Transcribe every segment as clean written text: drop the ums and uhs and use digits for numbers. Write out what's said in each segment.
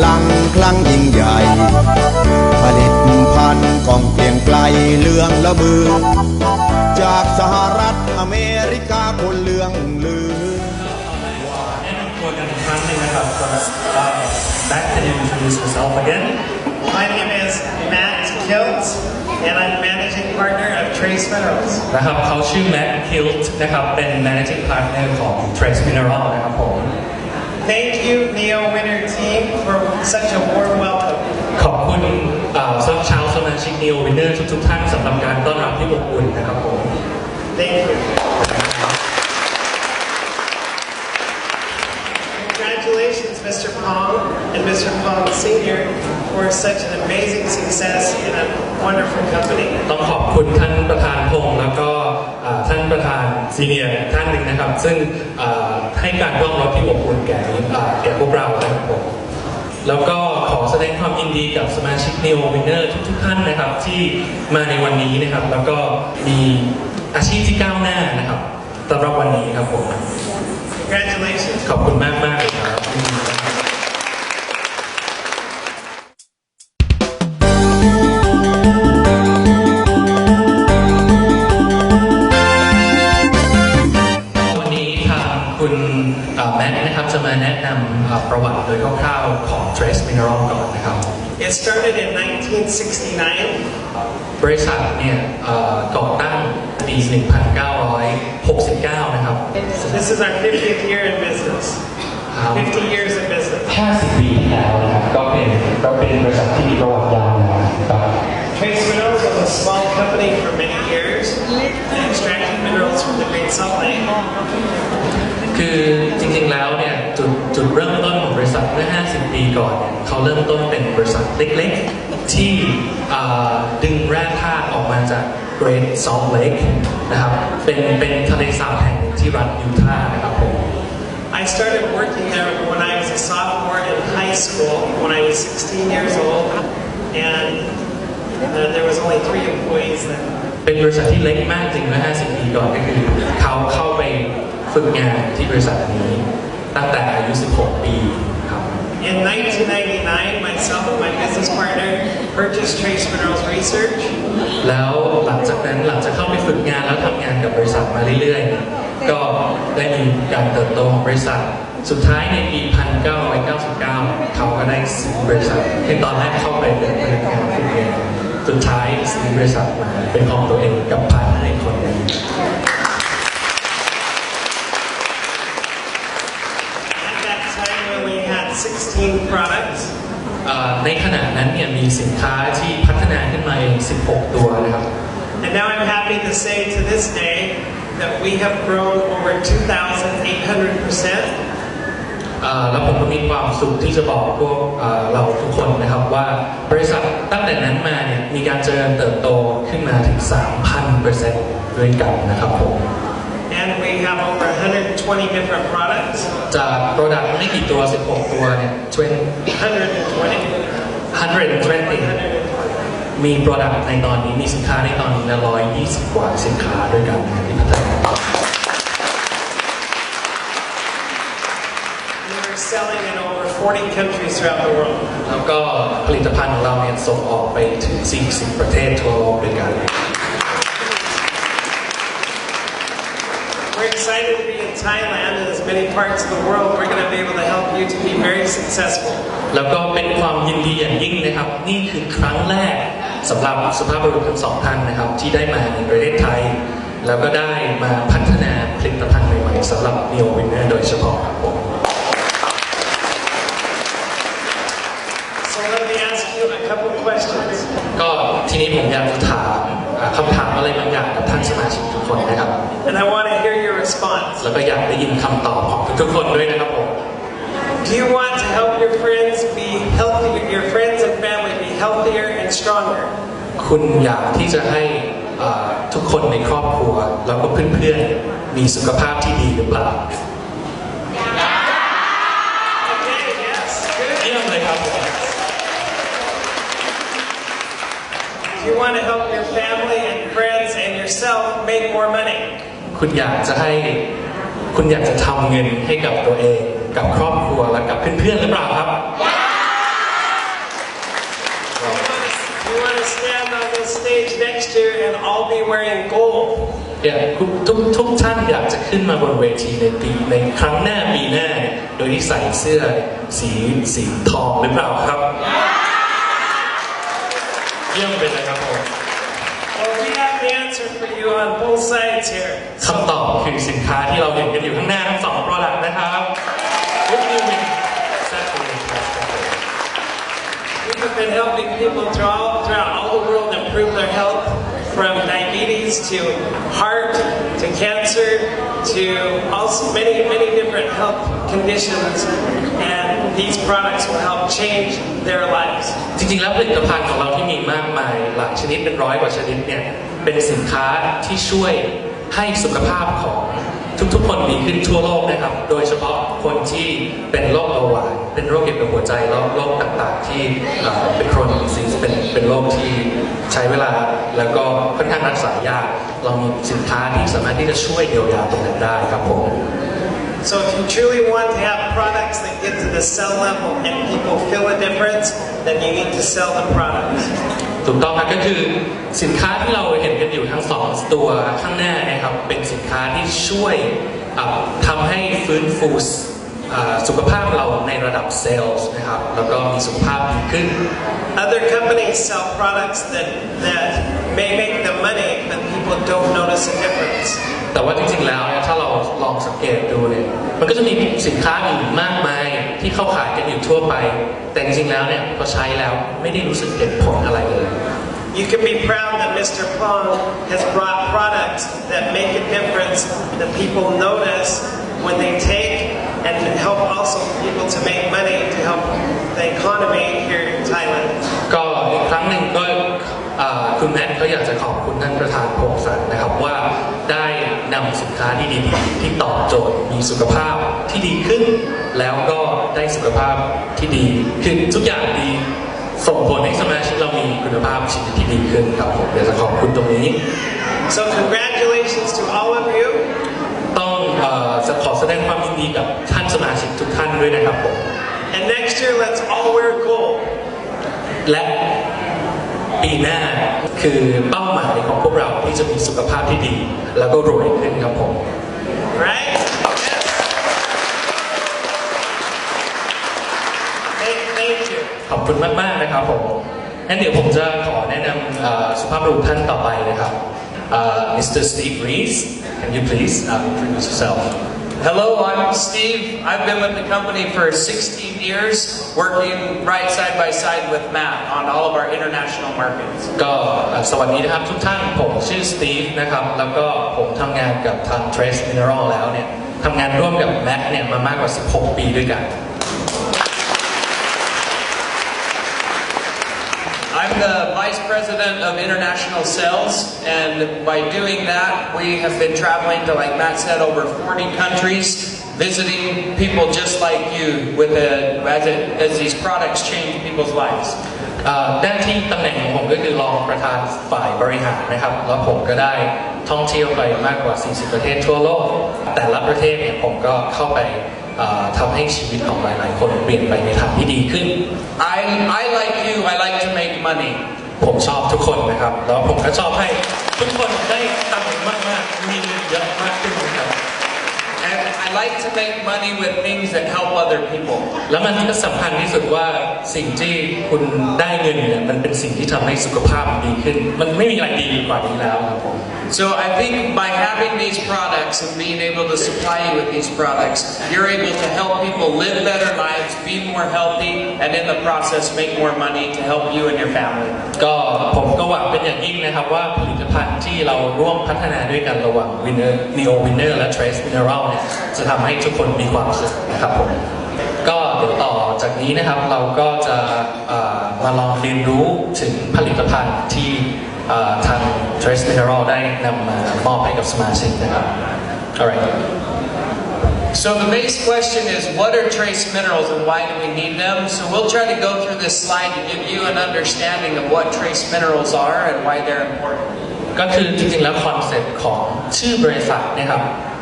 ลังคลั่งยิ่งใหญ่ผลิตภัณฑ์กองเกลียงไกลเลื่องละมือจากสหรัฐอเมริกาคนเลื่องลือแนะนำตัวกันอีกครั้งหนึ่งนะครับ Back to introduce yourself again. My name is Matt Kilt and I'm managing partner of Trace Minerals. นะครับเขาชื่อ Matt Kilt นะครับเป็น managing partner ของ Trace Mineral นะครับผม Thank you, Neo Winner team, for such a warm welcome. ขอบคุณชาวสมาชิก Neo Winner ทุกท่านสำหรับการต้อนรับที่อบอุ่นนะครับผม Thank you. Congratulations, Mr. Pong and Mr. Pong Sr. for such an amazing success in a wonderful company. ต้องขอบคุณท่านประธานพงษ์แล้วก็ท่านประธานซีเนียร์ท่านหนึ่งนะครับซึ่งให้การต้อนรับที่อบอุ่นแก่พวกเรานะครับผมแล้วก็ขอแสดงความยินดีกับสมาชิก Neo Winner ทุกท่านนะครับที่มาในวันนี้นะครับแล้วก็มีอาชีพที่ก้าวหน้านะครับสำหรับวันนี้ครับผม Congratulations. ขอบคุณมากเลยครับวันนี้ทางคุณแม็กนะครับจะมาแนะนำประวัติโดยคร่าวๆของ Trace Mineral ก่อนนะครับ It started in 1969. บริษัทเนี่ยก่อตั้งปี 1969 นะครับ This is our 50th year in business. 50 years in business. 50 ปีแล้วนะครับก็เป็นบริษัทที่มีประวัติยาวนานครับ Trace Minerals was a small company for many years, extracting minerals from the Great Salt Lake. คือจริงๆแล้วเนี่ยจุดเริ่มต้นของบริษัทเมื่อ 50 ปีก่อนเนี่ยเขาเริ่มต้นเป็นบริษัทเล็กๆที่ดึงแร่ธาตุออกมาจาก Great Salt Lake นะครับเป็นทะเลสาบแห่งที่รัฐยูทาห์นะครับผม I started working there when I was a sophomore in high school when I was 16 years old, and there was only 3 employees then. เป็นบริษัทที่เล็กมากจริงเมื่อ 50 ปีก่อนก็คือเขาเข้าไปฝึกงานที่บริษัทนี้ตั้งแต่อายุ 16 ปีครับ In 1999, myself and my business partner purchased Trace Minerals Research. แล้วหลังจากเข้าไปฝึกงานแล้วทำงานกับบริษัทมาเรื่อยๆก็ได้มีการเติบโตของบริษัทสุดท้ายในปี 1999 เขาก็ได้ซื้อบริษัทที่ตอนแรกเข้าไปเป็นพนักงานฝึกงานสุดท้ายซื้อบริษัทมาเป็นของตัวเองกับพาร์ทเนอร์คนหนึ่ง16 products. ในขณะนั้นเนี่ยมีสินค้าที่พัฒนาขึ้นมาเอง 16 ตัวนะครับ And now I'm happy to say to this day that we have grown over 2,800%. แล้วผมก็มีความสุขที่จะบอกพวกเราทุกคนนะครับว่าบริษัทตั้งแต่นั้นมาเนี่ยมีการเจริญเติบโตขึ้นมาถึง 3,000% ด้วยกันนะครับผมAnd we have over 120 different products. จาก product ไม่กี่ตัว 16 ตัวเนี่ย120 มี product ในตอนนี้มีสินค้าในตอนนี้ละ120 กว่าสินค้าด้วยกันที่พัฒนา We're selling in over 40 countries throughout the world. แล้วก็ผลิตภัณฑ์ของเราเนี่ยส่งออกไปถึง 40 ประเทศทั่วโลกด้วยกันWe're excited to be in Thailand and as many parts of the world. We're going to be able to help you to be very successful. แล้วก็เป็นความยินดีอย่างยิ่งนะครับนี่คือครั้งแรกสำหรับสุภาพบุรุษทั้งสองท่านนะครับที่ได้มาในประเทศไทยแล้วก็ได้มาพัฒนาผลิตภัณฑ์ใหม่ๆสำหรับ Neo Winner โดยเฉพาะครับผม So let me ask you a couple questions. ก็ทีนี้ผมอยากจะถามคำถามอะไรบางอย่างกับท่านสมาชิกทุกคนนะครับ And I want to hear your response. แล้วก็อยากได้ยินคำตอบของทุกคนด้วยนะครับผม Do you want to help your friends be healthy, your friends and family be healthier and stronger? คุณอยากที่จะให้ทุกคนในครอบครัวแล้วก็เพื่อนๆมีสุขภาพที่ดีหรือเปล่า Okay, yes, good. เยี่ยมเลยครับ Do you want to help your family and friends and yourself make more money? คุณอยากจะทำเงินให้กับตัวเองกับครอบครัวและกับเพื่อนๆหรือเปล่าครับ stand on this stage next year and all be wearing gold. ทุกท่านอยากจะขึ้นมาบนเวทีในครั้งหน้าปีหน้าโดยที่ใส่เสื้อสีทองหรือเปล่าครับเยี่ยมไปเลยครับผม Well, we have the answer for you on both sides here. คำตอบคือสินค้าที่เราเห็นกันอยู่ข้างหน้าทั้งสอง product นะครับ What do you mean? We have been helping people throughout all the world improve their health, from diabetes to heart to cancer to also many different health conditions, and these products will help change their lives. จริงๆแล้วผลิตภัณฑ์ของเราที่มีมากมายหลายชนิดเป็น100 กว่าชนิดเนี่ยเป็นสินค้าที่ช่วยให้สุขภาพของทุกๆคนดีขึ้นทั่วโลกนะครับโดยเฉพาะคนที่เป็นโรคเบาหวานเป็นโรคเกี่ยวกับหัวใจแล้วโรคต่างๆที่เป็นโครนิกดิซีสเป็นโรคที่ใช้เวลาแล้วก็ค่อนข้างรักษายากเรามีสินค้าที่สามารถที่จะช่วยเยียวยาตรงนั้นได้ครับผม So if you truly want to have products that get to the cell level and people feel a difference, then you need to sell the products. ถูกต้องครับก็คือสินค้าที่เราเห็นกันอยู่ทั้ง2ตัวข้างหน้านะครับเป็นสินค้าที่ช่วยทำให้ฟื้นฟูสุขภาพเราในระดับเซลล์นะครับแล้วก็มีสุขภาพดีขึ้น Other companies sell products that may make them money, but people don't notice a difference. แต่ว่าจริงๆแล้วถ้าเราลองสังเกตดูเนี่ยมันก็จะมีสินค้าอื่นมากมายที่เขาขายกันอยู่ทั่วไปแต่จริงๆแล้วเนี่ยพอใช้แล้วไม่ได้รู้สึกเห็นผลอะไรเลย You can be proud that Mr. Pong has brought products that make a difference that people notice when they take and help also people to make money to help the economy here in Thailand. ก็อีกครั้งหนึ่งก็คุณแมทเขาอยากจะขอบคุณท่านประธานพงศ์สันนะครับว่าได้นำสินค้าที่ดีๆที่ตอบโจทย์มีสุขภาพที่ดีขึ้นแล้วก็ได้สุขภาพที่ดีคือทุกอย่างดีส่งผลให้สมาชิกเรามีคุณภาพชีวิตที่ดีขึ้นครับผมอยากจะขอบคุณตรงนี้ So congratulations to all of you. ต้องจะขอแสดงความยินดีกับท่านสมาชิกทุกท่านด้วยนะครับผม And next year let's all wear gold. และปีหน้าคือเป้าหมายของพวกเราที่จะมีสุขภาพที่ดีแล้วก็รวยขึ้นครับผม Right? Thank you. ขอบคุณมากๆนะครับผมงั้นเดี๋ยวผมจะขอแนะนำสุภาพบุรุษท่านต่อไปนะครับ Mr. Steve Rees can you please introduce yourself Hello, I'm Steve. I've been with the company for 16 years, working right side by side with Matt on all of our international markets. ก็สวัสดีนะครับทุกท่านผมชื่อสตีฟนะครับแล้วก็ผมทำงานกับทาง Trace Mineral แล้วเนี่ยทำงานร่วมกับแม็กเนี่ยมามากกว่า16 ปีด้วยกัน I'm the Vice President of International Sales, and by doing that, we have been traveling to, like Matt said, over 40 countries, visiting people just like you as these products change people's lives. หน้าที่ตำแหน่งของผมก็คือรองประธานฝ่ายบริหารนะครับแล้วผมก็ได้ท่องเที่ยวไปมากกว่า40 ประเทศทั่วโลกแต่ละประเทศเนี่ยผมก็เข้าไปทำให้ชีวิตของหลายๆคนเปลี่ยนไปในทางที่ดีขึ้น I like you, I like to make money. ผมชอบทุกคนนะครับแล้วผมก็ชอบให้ทุกคนได้ตังค์มากๆมีเงินเยอะมากขึ้นนะครับ And I like to make money with things that help other people. แล้วมันก็สำคัญที่สุดว่าสิ่งที่คุณได้เงินเนี่ยมันเป็นสิ่งที่ทำให้สุขภาพดีขึ้นมันไม่มีอะไรดีกว่านี้แล้วครับผม So I think by having these products and being able to supply you with these products, you're able to help people live better lives, be more healthy, and in the process make more money to help you and your family. ก็ผมก็หวังเป็นอย่างยิ่งนะครับว่าผลิตภัณฑ์ที่เราร่วมพัฒนาด้วยกันระหว่าง Neo Winner และ Trace Mineral เนี่ยจะทำให้ทุกคนมีความสุขนะครับผมก็เดี๋ยวต่อจากนี้นะครับเราก็จะมาลองเรียนรู้ถึงผลิตภัณฑ์ที่ทาง Trace Mineral ได้นำมามอบให้กับสมาชิกนะครับ Alright. So the base question is, what are trace minerals and why do we need them? So we'll try to go through this slide to give you an understanding of what trace minerals are and why they're important. ก็คือจริงๆแล้วคอนเซ็ปต์ของชื่อบริษัทนะครับ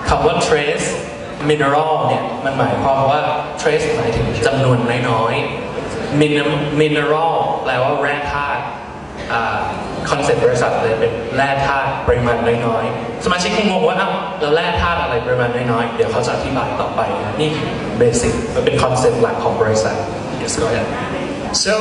คำว่า trace mineral เนี่ยมันหมายความว่า trace หมายถึงจำนวนน้อยๆ mineral แปลว่าแร่ธาตุ คอนเซ็ปต์บริษัทเลยเป็นแร่ธาตุปริมาณน้อยๆสมาชิกคงงงว่าแล้วแร่ธาตุอะไรปริมาณน้อยๆเดี๋ยวเขาจะอธิบายต่อไปนี่เบสิกมันเป็นคอนเซ็ปต์หลักของบริษัท Yes, go ahead. So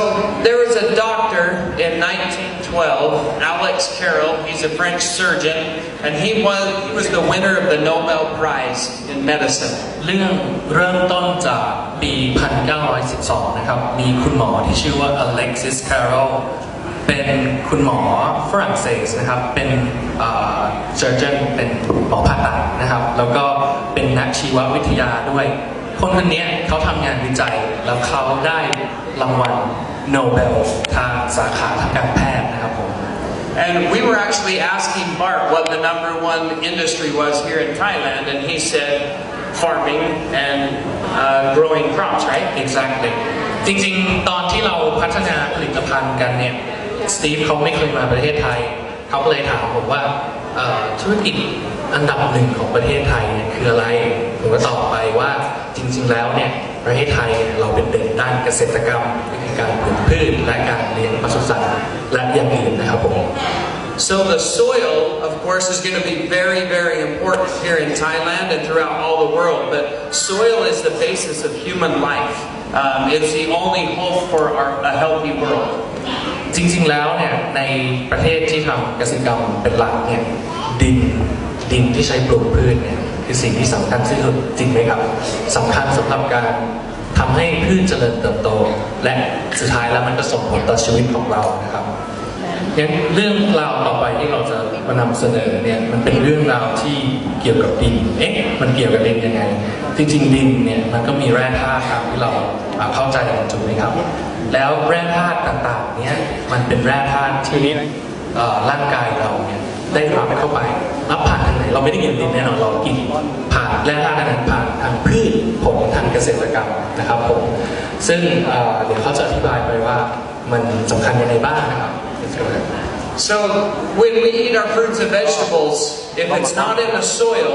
there was a doctor in 1912, Alex Carroll. He's a French surgeon, and he was the winner of the Nobel Prize in medicine. เรื่องเริ่มต้นจากปี 1912 นะครับมีคุณหมอที่ชื่อว่า Alexis Carrel เป็นคุณหมอฝรั่งเศสนะครับเป็นsurgeon เป็นหมอผ่าตัดนะครับแล้วก็เป็นนักชีววิทยาด้วยคนคนนี้เขาทำงานวิจัยแล้วเขาได้รางวัลโนเบลทางสาขาทางการแพทย์นะครับผม And we were actually asking Bart what the number one industry was here in Thailand, and he said farming and growing crops, right? Exactly. จริงๆตอนที่เราพัฒนาผลิตภัณฑ์กันเนี่ยสตีฟเขาไม่เคยมาประเทศไทยเขาก็เลยถามผมว่าธุรกิจอันดับหนึ่งของประเทศไทยเนี่ยคืออะไรผมก็ตอบไปว่าจริงๆแล้วเนี่ยประเทศไทยเราเป็นเด่นด้านเกษตรกรรมคือการปลูกพืชและการเลี้ยงปศุสัตว์และอย่างอื่นนะครับผม So the soil, of course, is going to be very, very important here in Thailand and throughout all the world. But soil is the basis of human life. It's the only hope for a healthy world. จริงๆแล้วเนี่ยในประเทศที่ทำเกษตรกรรมเป็นหลักเนี่ยดินที่ใช้ปลูกพืชเนี่ยคือสิ่งที่สำคัญที่สุดจริงไหมครับสำคัญสำหรับการทำให้พืชเจริญเติบโตและสุดท้ายแล้วมันก็ส่งผลต่อชีวิตของเรานะครับงั้นเรื่องราวต่อไปที่เราจะมานำเสนอเนี่ยมันเป็นเรื่องราวที่เกี่ยวกับดินมันเกี่ยวกับดินยังไงจริงๆดินเนี่ยมันก็มีแร่ธาตุตามที่เราเข้าใจกันถูกไหมครับแล้วแร่ธาตุต่างๆเนี่ยมันเป็นแร่ธาตุที่ร่างกายเราเนี่ยได้รับเข้าไปรับผ่านทางไหนเราไม่ได้กินดินแน่นอนเรากินผ่านแร่ธาตุนั้นผ่านทางพืชผลทางเกษตรกรรมนะครับผมซึ่งเดี๋ยวเขาจะอธิบายไปว่ามันสำคัญยังไงบ้างนะครับ So when we eat our fruits and vegetables, if it's not in the soil,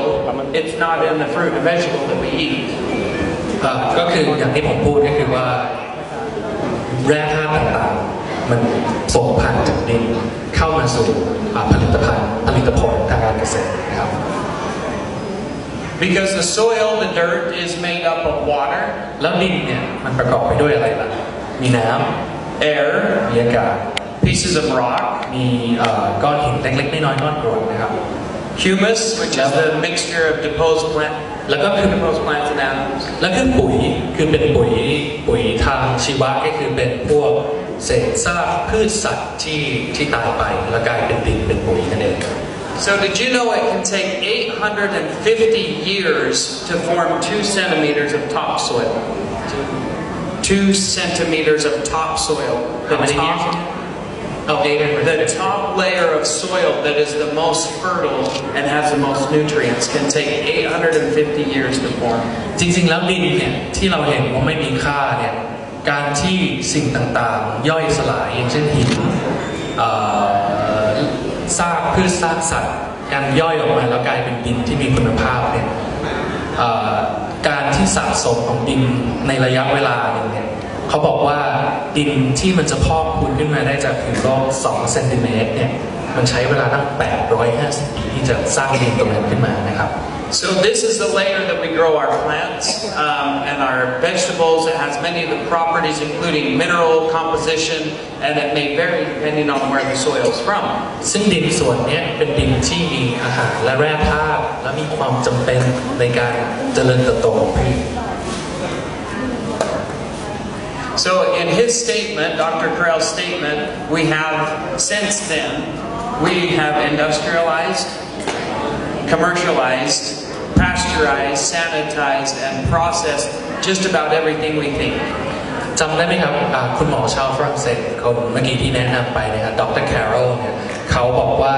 it's not in the fruit and vegetable that we eat. ก็คืออย่างที่ผมพูดก็คือว่าแร่ธาตุต่างๆมันส่งผ่านจากดินเข้ามาสู่ผลิตผลทางการเกษตรนะครับ Because the soil, the dirt, is made up of water. แล้วดินเนี่ยมันประกอบไปด้วยอะไรล่ะมีน้ำ air, มีอากาศ pieces of rock, มีก้อนหินเล็กๆน้อยๆก้อนกรวดนะครับ humus, which is the mixture of deposed plants and animals. แล้วก็ปุ๋ยคือเป็นปุ๋ยทางชีวะก็คือเป็นพวกเศษซากพืชสัตว์ที่ตายไปแล้วกลายเป็นดินเป็นปุ๋ยนั่นเอง So did you know it can take 850 years to form 2 centimeters of topsoil? 2 centimeters of topsoil. The top layer of soil that is the most fertile and has the most nutrients can take 850 years to form. จริงๆแล้วดินเนี่ยที่เราเห็นว่าไม่มีค่าเนี่ยการที่สิ่งต่างๆย่อยสลายอย่างเช่นหินซากพืชซากสัตว์การย่อยออกมาแล้วกลายเป็นดินที่มีคุณภาพเนี่ยการที่สะสมของดินในระยะเวลาหนึ่งเนี่ยเขาบอกว่าดินที่มันจะพอกพูนขึ้นมาได้จากผิวโลก2 เซนติเมตรเนี่ยมันใช้เวลาตั้ง850 ปีที่จะสร้างดินตรงนั้นขึ้นมานะครับ So this is the layer that we grow our plants and our vegetables. It has many of the properties, including mineral composition, and it may vary depending on where the soil is from. ซึ่งดินส่วนนี้เป็นดินที่มีอาหารและแร่ธาตุและมีความจำเป็นในการเจริญเติบโตของพืช So in his statement, Dr. Carell's statement, we have since then we have industrialized, commercialized, pasteurized, sanitized, and processed just about everything we think. จำได้ไหมครับคุณหมอชาวฝรั่งเศสคนเมื่อกี้ที่แนะนำไปนะครับดร. Carroll เนี่ยเขาบอกว่า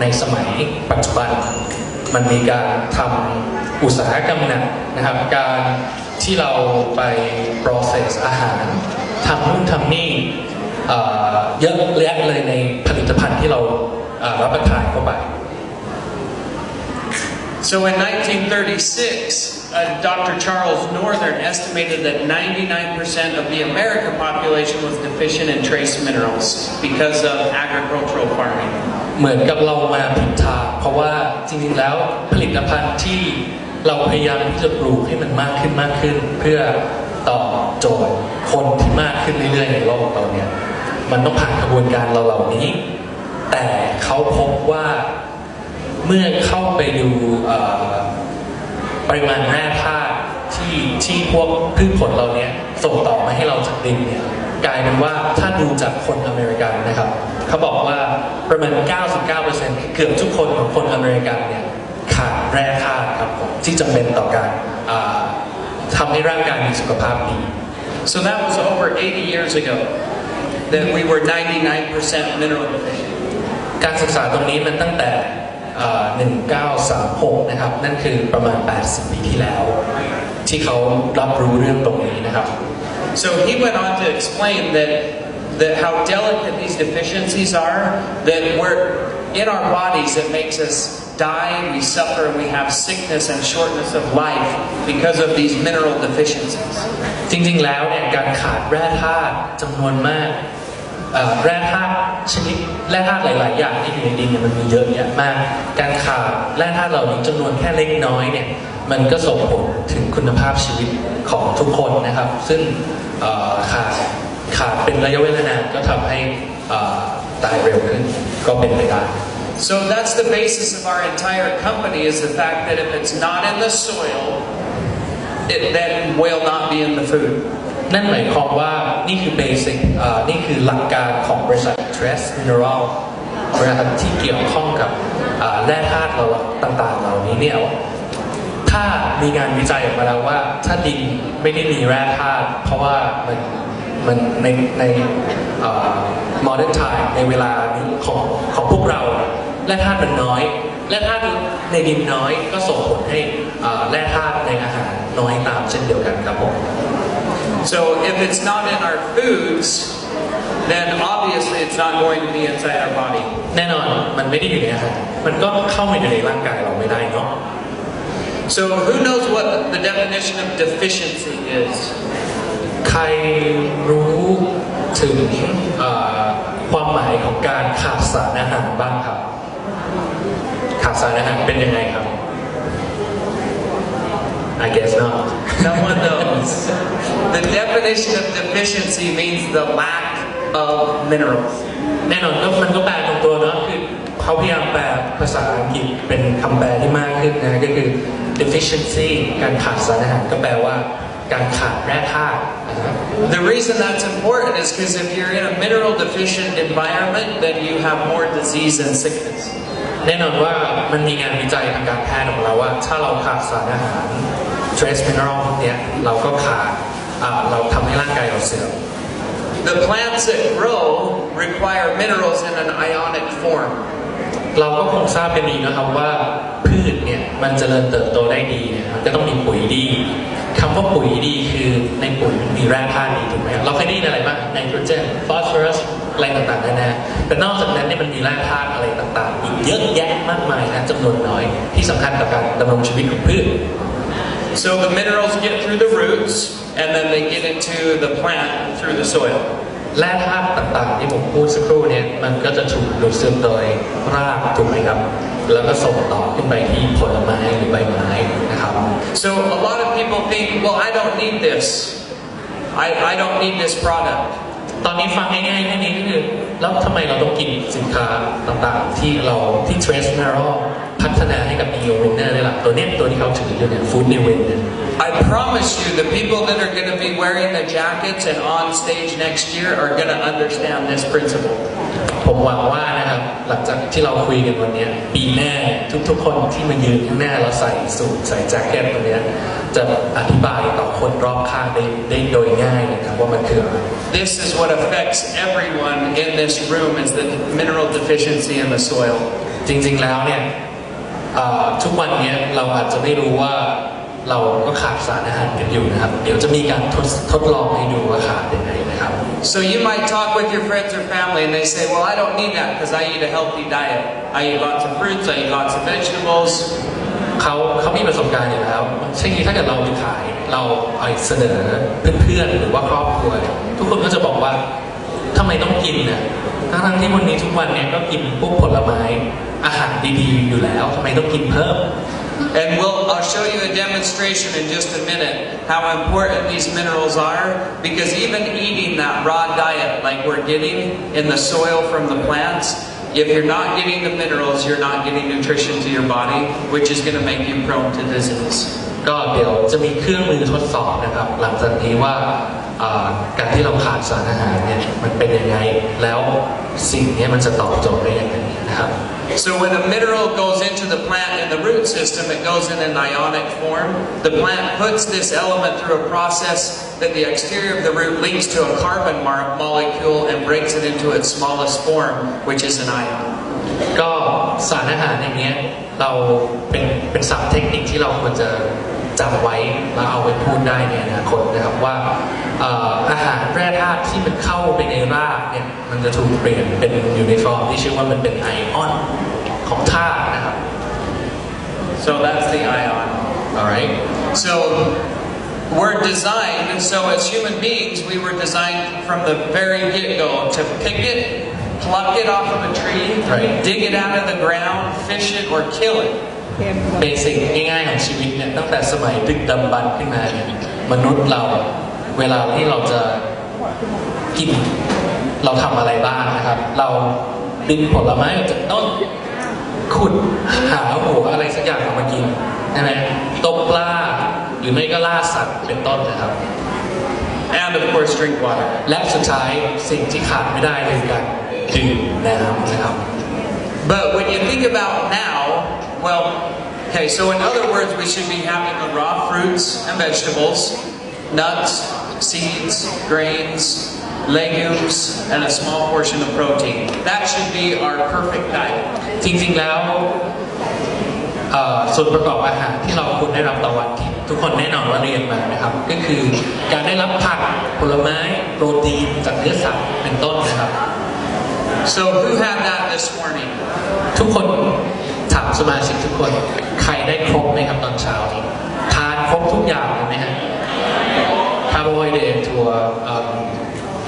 ในสมัยปัจจุบันมันมีการทำอุตสาหกรรมหนักนะครับการที่เราไป process อาหารทำนู่นทำนี่เยอะแยะเลยในผลิตภัณฑ์ที่เรารับประทานเข้าไป So in 1936, Dr. Charles Northern estimated that 99% of the American population was deficient in trace minerals because of agricultural farming. เหมือนกับเรามาผิดทางเพราะว่าจริงๆแล้วผลิตภัณฑ์ที่เราพยายามที่จะปลูกให้มันมากขึ้นเพื่อตอบโจทย์คนที่มากขึ้นเรื่อยๆในโลกเราเนี่ยมันต้องผ่านกระบวนการเหล่านี้แต่เขาพบว่าเมื่อเข้าไปดูปริมาณแร่ธาตุที่พวกพืชผลเราเนี่ยส่งต่อมาให้เราจากดินเนี่ยกลายเป็นว่าถ้าดูจากคนอเมริกันนะครับเขาบอกว่าประมาณ 99% เกือบทุกคนของคนอเมริกันเนี่ยขาดแร่ธาตุครับผมที่จำเป็นต่อการทำให้ร่างกายมีสุขภาพดี So that was over 80 years ago that we were 99% mineral deficient. การศึกษาตรงนี้มันตั้งแต่1936นะครับนั่นคือประมาณ80ปีที่แล้วที่เขารับรู้เรื่องตรงนี้นะครับ So he went on to explain that how delicate these deficiencies are, that we're in our bodies it makes us die, we suffer, we have sickness and shortness of life because of these mineral deficiencies. จริงๆแล้วเนี่ยการขาดแร่ธาตุจำนวนมากแร่ธาตุชนิดแร่ธาตุหลายๆอย่างที่อยู่ในดินเนี่ยมันมีเยอะแยะมากการขาดแร่ธาตุเหล่านี้จำนวนแค่เล็กน้อยเนี่ยมันก็ส่งผลถึงคุณภาพชีวิตของทุกคนนะครับซึ่งขาดเป็นระยะเวลานานก็ทำให้ตายเร็วขึ้นก็เป็นไปได้ So that's the basis of our entire company is the fact that if it's not in the soil, it then will not be in the food. นั่นหมายความว่านี่คือเบสิกนี่คือหลักการของบริษัท Trace Mineral บริษัทที่เกี่ยวข้องกับแร่ธาตุต่างๆเหล่านี้เนี่ยถ้ามีงานวิจัยออกมาแล้วว่าถ้าดินไม่ได้มีแร่ธาตุเพราะว่ามันในmodern time ในเวลาของพวกเราแร่ธาตุมันน้อยแร่ธาตุในดินน้อยก็ส่งผลให้แร่ธาตุในอาหารน้อยตามเช่นเดียวกันครับผม So if it's not in our foods, then obviously it's not going to be inside our body. แน่นอนมันไม่ได้อยู่ในอาหารมันก็เข้ามาอยู่ในร่างกายเราไม่ได้เนาะ So who knows what the definition of deficiency is? ใครรู้ถึงความหมายของการขาดสารอาหารบ้างครับขาดสารอาหารเป็นยังไงครับ I guess not. Someone knows. The definition of deficiency means the lack of minerals. แน่นอนก็มันก็แปลตรงตัวเนาะคือเขาพยายามแปลภาษาอังกฤษเป็นคำแปลที่มากขึ้นนะก็คือ deficiency การขาดสารอาหารก็แปลว่าการขาดแร่ธาตุ The reason that's important is because if you're in a mineral deficient environment, then you have more disease and sickness. แน่นอนว่ามันมีงานวิจัยทางการแพทย์ของเราว่าถ้าเราขาดสารอาหาร trace mineral เนี่ยเราก็ขาดเราทำให้ร่างกายเราเสื่อม The plants that grow require minerals in an ionic form. เราก็คงทราบกันดีนะครับว่าพืชเนี่ยมันเจริญเติบโตได้ดีเนี่ยมันก็ต้องมีปุ๋ยดีคำว่าปุ๋ยดีคือในปุ๋ยมีแร่ธาตุดีถูกไหมเราเคยได้ยินอะไรบ้างไนโตรเจนฟอสฟอรัสอะไรต่างๆนะแต่นอกจากนั้นเนี่ยมันมีแร่ธาตุอะไรต่างๆอีกเยอะแยะมากมายนะจำนวนน้อยที่สำคัญต่อการดำรงชีวิตของพืช So the minerals get through the roots and then they get into the plant through the soil. แร่ธาตุต่างๆที่ผมพูดสักครู่เนี่ยมันก็จะถูกดูดซึมโดยรากถูกไหมครับแล้วก็ส่งต่อขึ้นไปที่ผลไม้หรือใบไม้นะครับ So a lot of people think, well, I don't need this. I don't need this product. ตอนนี้ฟังง่ายๆแค่นี้ก็คือแล้วทำไมเราต้องกินสินค้าต่างๆที่ Trace Mineral พัฒนาให้กับ Neo Winner ได้ล่ะตัวที่เขาถืออยู่เนี่ย Food New Winner I promise you the people that are going to be wearing the jackets and on stage next year are going to understand this principle. ผมหวังว่านะครับหลังจากที่เราคุยกันวันนี้ปีหน้าทุกๆคนที่มายืนข้างหน้าเราใส่สูทใส่แจ็คเก็ตตัวนี้จะอธิบายต่อคนรอบข้างได้โดยง่ายนะครับว่ามันคืออะไร This is what affects everyone in this room is the mineral deficiency in the soil. จริงๆแล้วเนี่ยทุกวันนี้เราอาจจะไม่รู้ว่าเราก็ขาดสารอาหารกันอยู่นะครับเดี๋ยวจะมีการทดลองให้ดูว่าขาดยังไงนะครับ So you might talk with your friends or family and they say, well, I don't need that because I eat a healthy diet. I eat lots of fruits, I eat lots of vegetables. เขามีประสบการณ์อยู่แล้วเช่นนี้ถ้าเกิดเราไปขายเราไปเสนอเพื่อนๆหรือว่าครอบครัวทุกคนก็จะบอกว่าทำไมต้องกินเนี่ยทั้งที่วันนี้ทุกวันเนี่ยก็กินพวกผลไม้อาหารดีๆอยู่แล้วทำไมต้องกินเพิ่ม And I'll show you a demonstration in just a minute how important these minerals are, because even eating that raw diet like we're getting in the soil from the plants, if you're not getting the minerals, you're not getting nutrition to your body, which is going to make you prone to disease. ก็เดี๋ยวจะมีเครื่องมือทดสอบนะครับหลังจากนี้ว่าการที่เราขาดสารอาหารเนี่ยมันเป็นยังไงแล้วสิ่งนี้มันจะตอบโจทย์ได้ยังไงนะครับ So when a mineral goes into the plant in the root system, it goes in an ionic form. The plant puts this element through a process that the exterior of the root links to a carbon molecule and breaks it into its smallest form, which is an ion. ก็สารอาหารอย่างเงี้ยเราเป็นศัพท์เทคนิคที่เราควรจะจำไว้แล้วเอาไปพูดได้ในอนาคตนะครับว่าอาหารแร่ธาตุที่มันเข้าไปในรากเนี่ยมันจะถูกเปลี่ยนเป็นอยู่ในฟอร์มที่ชื่อว่ามันเป็นไอออนของธาตุนะครับ So that's the ion. Alright. So we're designed, so as human beings, we were designed from the very get-go to pick it, pluck it off of a tree, right. dig it out of the ground, fish it, or kill it. เบสิกง่ายๆของชีวิตเนี่ยตั้งแต่สมัยดึกดำบรรพ์ขึ้นมาเนี่ยมนุษย์เราเวลาที่เราจะกินเราทำอะไรบ้างนะครับเราดึงผลไม้ออกจากต้นขุดหาหัวอะไรสักอย่างออกมากินใช่ไหมตกปลาหรือไม่ก็ล่าสัตว์เป็นต้นนะครับ And of course drink water. และสุดท้ายสิ่งที่ขาดไม่ได้เลยคือการดื่มน้ำนะครับ But when you think about now, well, okay, so in other words, we should be having the raw fruits and vegetables, nuts, seeds, grains, legumes, and a small portion of protein. That should be our perfect diet. จริงๆแล้วส่วนประกอบอาหารที่เราควรได้รับต่อวันที่ทุกคนแน่นอนว่าเรียนมานะครับก็คือการได้รับผักผลไม้โปรตีนจากเนื้อสัตว์เป็นต้นนะครับ So who had that this morning? ทุกคนถามสมาชิกทุกคนใครได้ครบไหมครับตอนเช้านี้ทานครบทุกอย่างเลยไหมฮะคาร์โบไฮเดรตถั่ว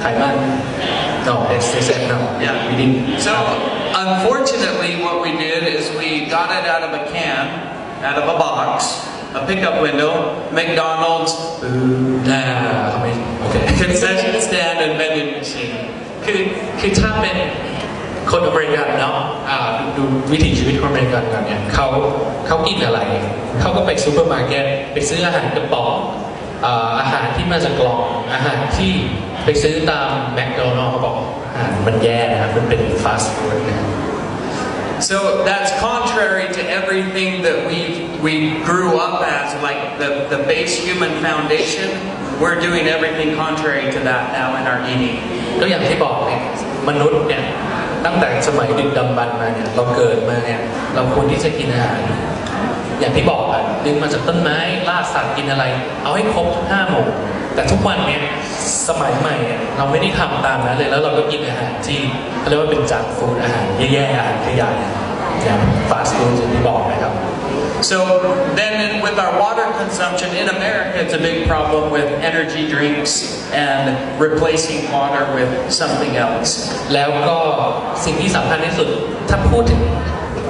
ไขมัน no no Yeah, we didn't. So unfortunately, what we did is we got it out of a can, out of a box, a pickup window, McDonald's, concession stand, and vending machine. คือถ้าเป็นคนอเมริกันเนาะดูวิถีชีวิตคนอเมริกันกันเนี่ยเขากินอะไรเขาก็ไปซูเปอร์มาร์เก็ตไปซื้ออาหารกระป๋องอาหารที่มาจากกล่องอาหารที่ไปซื้อตามแมคโดนัลด์เขาบอกอาหารมันแย่นะครับมันเป็นฟาสต์ฟู้ดนะ So that's contrary to everything that we grew up as, like the base human foundation. We're doing everything contrary to that now in our eating. ก็อย่างที่บอกเนี่ยมนุษย์เนี่ยตั้งแต่สมัยดึกดำบรรพ์มาเนี่ยเราเกิดมาเนี่ยเราควรที่จะกินอาหารอย่างที่บอกอะดึงมาจากต้นไม้ล่าสัตว์กินอะไรเอาให้ครบทุก5 หมู่แต่ทุกวันเนี่ยสมัยใหม่เนี่ยเราไม่ได้ทำตามนั้นเลยแล้วเราก็กินอาหารที่เขาเรียกว่าเป็นจังก์ฟู้ดอาหารแย่ๆอาหารขยะอย่างฟาสต์ฟู้ดอย่างที่บอกนะครับ So then with our water consumption in America, it's a big problem with energy drinks and replacing water with something else. แล้วก็สิ่งที่สำคัญที่สุดถ้าพูดถึง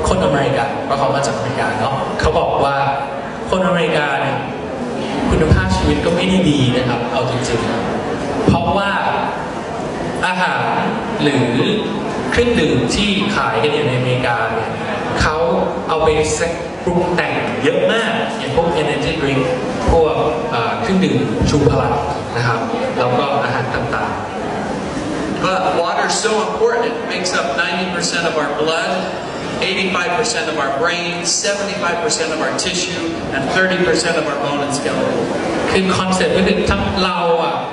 คนอเมริกันเพราะเขามาจากอเมริกาเนาะเขาบอกว่าคนอเมริกาเนี่ยคุณภาพชีวิตก็ไม่ได้ดีนะครับเอาจริงๆเพราะว่าอาหารหรือเครื่องดื่มที่ขายกันอยู่ในอเมริกาเนี่ยเขาเอาไปปรุงแต่งเยอะมากอย่างพวก energy drink พวกเครื่องดื่มชูพลังนะครับแล้วก็อาหารต่างๆ But water is so important. It makes up 90% of our blood, 85% of our brain, 75% of our tissue, and 30% of our bone and skeleton. คือคอนเซ็ปต์ก็คือถ้าเรา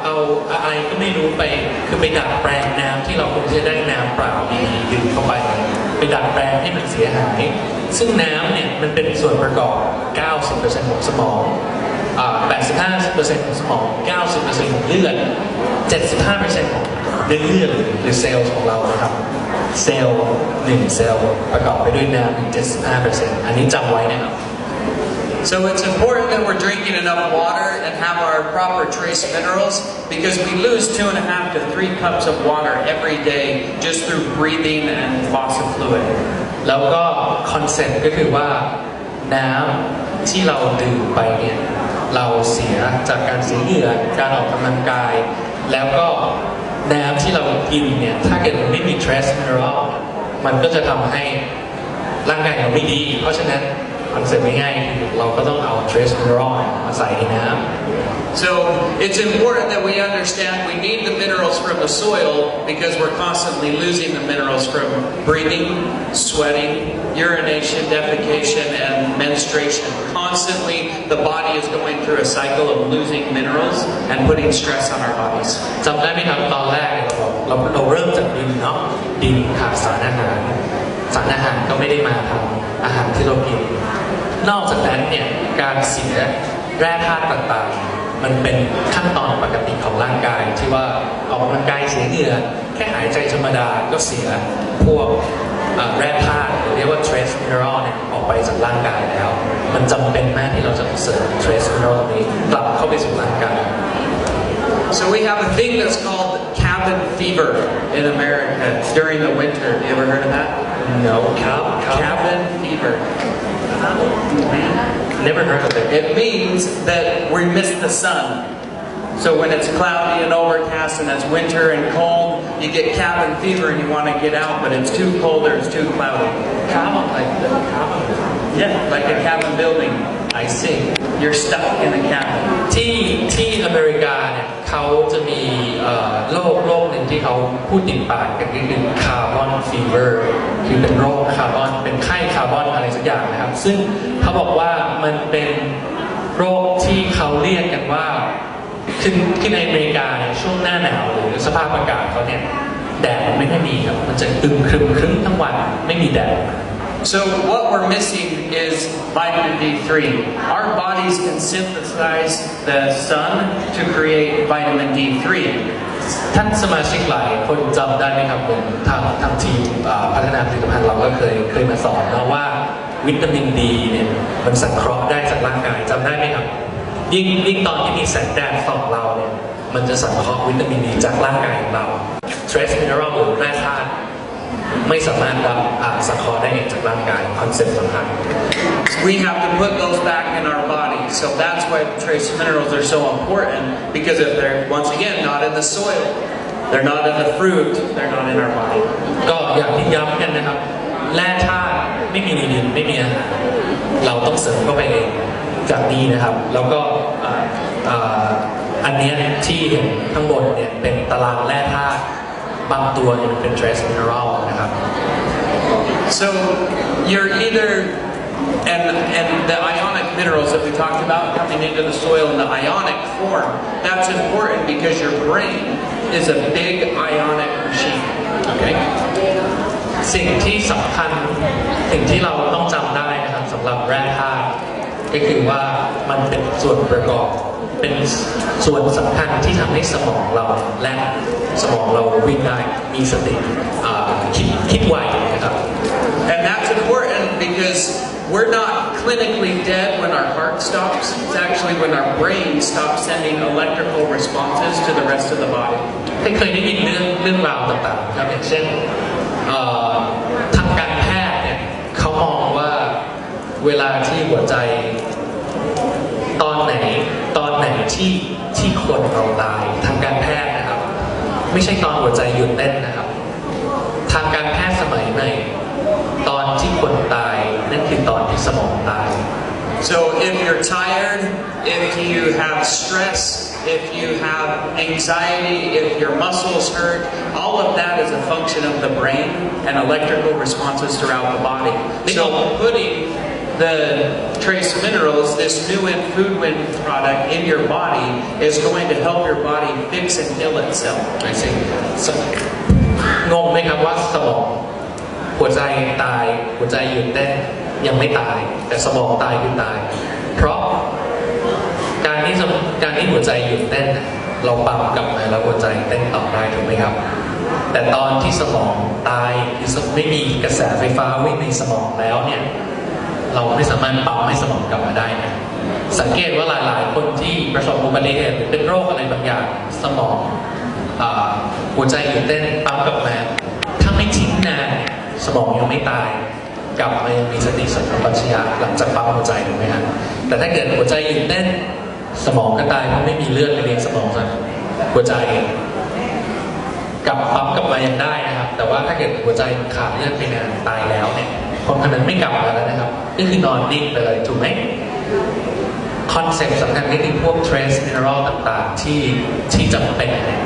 เอาอะไรก็ไม่รู้ไปคือไปดัดแปลงน้ำที่เราควรจะได้น้ำเปล่าดีดื่มเข้าไปดัดแปลงให้มันเสียหายซึ่งน้ำเนี่ยมันเป็นส่วนประกอบ 90% ของสมอง 85% ของสมอง 90% ของเลือด 75% ของเลือดหรือเซลล์ของเรานะครับเซลล์1 เซลล์ประกอบไปด้วยน้ำถึง 75% อันนี้จำไว้นะครับ So it's important that we're drinking enough water and have our proper trace minerals because we lose 2.5 to 3 cups of water every day just through breathing and loss of fluid. แล้วก็คอนเซ็ปต์ก็คือว่าน้ำที่เราดื่มไปเนี่ยเราเสียจากการเสียเหงื่อการออกกำลังกายแล้วก็น้ำที่เรากินเนี่ยถ้าเกิดมันไม่มี trace mineral มันก็จะทำให้ร่างกายเราไม่ดีเพราะฉะนั้นคอนเซ็ปต์ง่ายๆคือเราก็ต้องเอา trace mineral มาใส่ในน้ำSo it's important that we understand we need the minerals from the soil because we're constantly losing the minerals from breathing, sweating, urination, defecation, and menstruation. Constantly, the body is going through a cycle of losing minerals and putting stress on our bodies. จำได้ไหมครับตอนแรกเราเริ่มจากดินเนาะดินขาดสารอาหารก็ไม่ได้มาทำอาหารที่เรากินนอกจากนั้นเนี่ยการเสียแร่ธาตุต่างๆมันเป็นขั้นตอนปกติของร่างกายที่ว่าออกกำลังกายเสียเหงื่อแค่หายใจธรรมดาก็เสียพวกแร่ธาตุหรือเรียกว่า trace mineral เนี่ยออกไปจากร่างกายแล้วมันจำเป็นมากที่เราจะเสริม trace mineral นี้กลับเข้าไปสู่ร่างกาย So we have a thing that's called cabin fever in America during the winter. You ever heard of that? No. Cabin fever. Never heard of it. It means that we miss the sun. So when it's cloudy and overcast and it's winter and cold, you get cabin fever and you want to get out, but it's too cold or it's too cloudy. Cabin, like the cabin. Yeah, like a cabin building. I see. You're stuck in a cabin. ที่อเมริกาเนี่ยเขาจะมีโรคหนึ่งที่เขาพูดติดปากกันก็คือคาร์บอนฟีเวอร์คือเป็นโรคคาร์บอนเป็นไข้คาร์บอนอะไรสักอย่างนะครับซึ่งเขาบอกว่ามันเป็นโรคที่เขาเรียกกันว่าคือในอเมริกาเนี่ยช่วงหน้าหนาวหรือสภาพอากาศเขาเนี่ยแดดมันไม่ค่อยมีครับมันจะอึมครึ้มทั้งวันไม่มีแดดSo what we're missing is vitamin D3. Our bodies can synthesize the sun to create vitamin D3. ท่านสมาชิกหลายคนจำได้ไหมครับผมทางทีมพัฒนาผลิตภัณฑ์เราก็เคยมาสอนนะว่าวิตามินดีเนี่ยมันสังเคราะห์ได้จากร่างกายจำได้ไหมครับยิ่งตอนที่มีแสงแดดส่องเราเนี่ยมันจะสังเคราะห์วิตามินดีจากร่างกายของเรา trace mineral หรือแร่ธาตุไม่สามารถรับสังเคราะห์ได้เองจากร่างกายคอนเซ็ปต์สำคัญ We have to put those back in our body. So that's why trace minerals are so important because if they're once again not in the soil, they're not in the fruit, they're not in our body. ก็อย่างที่ย้ำกันนะครับแร่ธาตุไม่มีในดินไม่มีอาหารเราต้องเสริมเข้าไปเองจากนี้นะครับแล้วก็อันนี้ที่เห็นข้างบนเนี่ยเป็นตารางแร่ธาตุบางตัวเนี่ยเป็น trace mineral นะครับ So you're either and the ionic minerals that we talked about coming into the soil in the ionic form, that's important because your brain is a big ionic machine. Okay? สิ่งที่สำคัญสิ่งที่เราต้องจำได้นะครับสำหรับแร่ธาตุก็คือว่ามันเป็นส่วนประกอบเป็นส่วนสำคัญที่ทำให้สมองเราและสมองเราวิ่งได้มีสติคิดไวนะครับ And that's important because we're not clinically dead when our heart stops. It's actually when our brain stops sending electrical responses to the rest of the body. เคยได้ยินเรื่องราวต่างๆครับอย่างเช่นทางการแพทย์เนี่ยเขามองว่าเวลาที่หัวใจตอนไหนที่คนเราตายทางการแพทย์นะครับไม่ใช่ตอนหัวใจหยุดเต้นนะครับทางการแพทย์สมัยใหม่ตอนที่คนตายนั่นคือตอนที่สมองตาย So if you're tired, if you have stress, if you have anxiety, if your muscles hurt, all of that is a function of the brain and electrical responses throughout the body. So putting the trace minerals, this new food win product in your body is going to help your body fix and heal itself. I see. งงไหมครับว่าสมองหัวใจตายหัวใจหยุดเต้นยังไม่ตายแต่สมองตายคือตายเพราะการที่หัวใจหยุดเต้นเราปั๊มกลับมาแล้วหัวใจเต้นต่อได้ถูกไหมครับแต่ตอนที่สมองตายคือไม่มีกระแสไฟฟ้าวิ่งในสมองแล้วเนี่ย เราไม่สามารถปั๊มให้สมองกลับมาได้นะสังเกตว่าหลายๆคนที่ประสบอุบัติเหตุหรือเป็นโรคอะไรบางอย่างสมองหัวใจหยุดเต้นปั๊มกลับมาถ้าไม่ทิ้งนานเนี่ยสมองยังไม่ตายกลับมายังมีสติสัมปชัญญะหลังจากปั๊มหัวใจถูกไหมครับแต่ถ้าเกิดหัวใจหยุดเต้นสมองก็ตายเพราะไม่มีเลือดไปเลี้ยงสมองจากหัวใจกลับปั๊มกลับมายังได้นะครับแต่ว่าถ้าเกิดหัวใจขาดเลือดไปนานตายแล้วเนี่ยคนคนนั้นไม่กลับมาแล้วนะครับก็คือนอนนิ่งไปเลยถูกไหมคอนเซ็ปต์สำคัญก็คือพวก trace mineral ต่างๆที่จำเป็นเนี่ย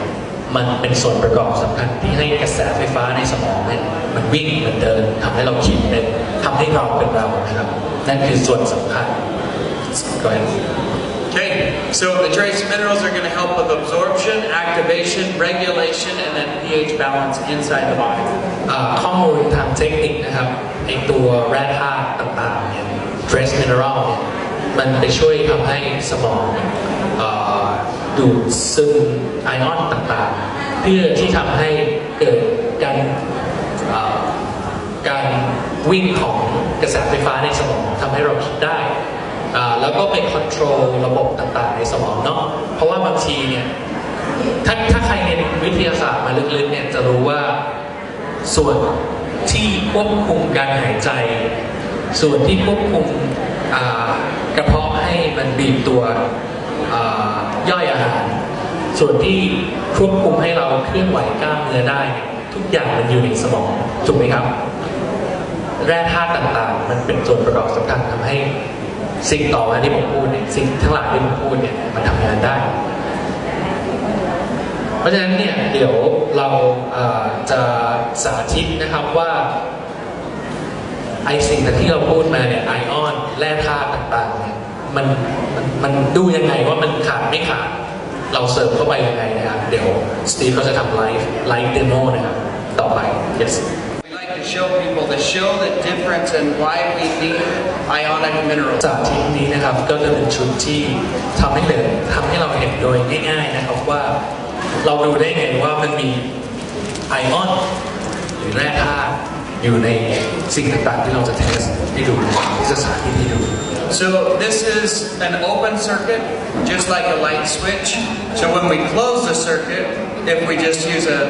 มันเป็นส่วนประกอบสำคัญที่ให้กระแสไฟฟ้าในสมองเนี่ยมันวิ่งมันเดินทำให้เราคิดเป็นทำให้เราเป็นเรานะครับนั่นคือส่วนสำคัญก็ Okay, so the trace minerals are going to help with absorption, activation, regulation, and then pH balance inside the body. ข้อมูลทางเทคนิคนะครับไอตัวแร่ธาตุต่างๆเนี่ย trace mineral เนี่ยมันไปช่วยทำให้สมองดูดซึมไอออนต่างๆเพื่อที่ทำให้เกิดการวิ่งของกระแสไฟฟ้าในสมองทำให้เราคิดได้แล้วก็เป็นคอนโทรลระบบต่างๆในสมองเนาะเพราะว่าบางทีเนี่ยถ้าใครเรียนวิทยาศาสตร์มาลึกๆเนี่ยจะรู้ว่าส่วนที่ควบคุมการหายใจส่วนที่ควบคุมกระเพาะให้มันบีบตัวย่อยอาหารส่วนที่ควบคุมให้เราเคลื่อนไหวกล้ามเนื้อได้ทุกอย่างมันอยู่ในสมองถูกไหมครับแร่ธาตุต่างๆมันเป็นส่วนประกอบสำคัญทำให้สิ่งต่อมาที่ผมพูดเนี่ยสิ่งทั้งหลายที่ผมพูดเนี่ยมันทำงานได้เพราะฉะนั้นเนี่ยเดี๋ยวเราจะสาธิตนะครับว่าไอสิ่งที่เราพูดมาเนี่ยไอออนแร่ธาตุต่างๆเนี่ยมันดูยังไงว่ามันขาดไม่ขาดเราเสริมเข้าไปยังไงนะครับเดี๋ยวสตีฟเขาจะทำไลฟ์เดโมนะครับต่อไป yes To show people to show the difference and why we need ionic minerals. จากทีนี้นะครับก็จะเป็นชุดที่ทำให้เราเห็นโดยง่ายๆนะครับว่าเราดูได้ไงว่ามันมีไอออนหรือแร่ธาตุอยู่ในสิ่งต่างๆที่เราจะเทสให้ดูที่จะสาธิตให้ดู So this is an open circuit, just like a light switch. So when we close the circuit, if we just use a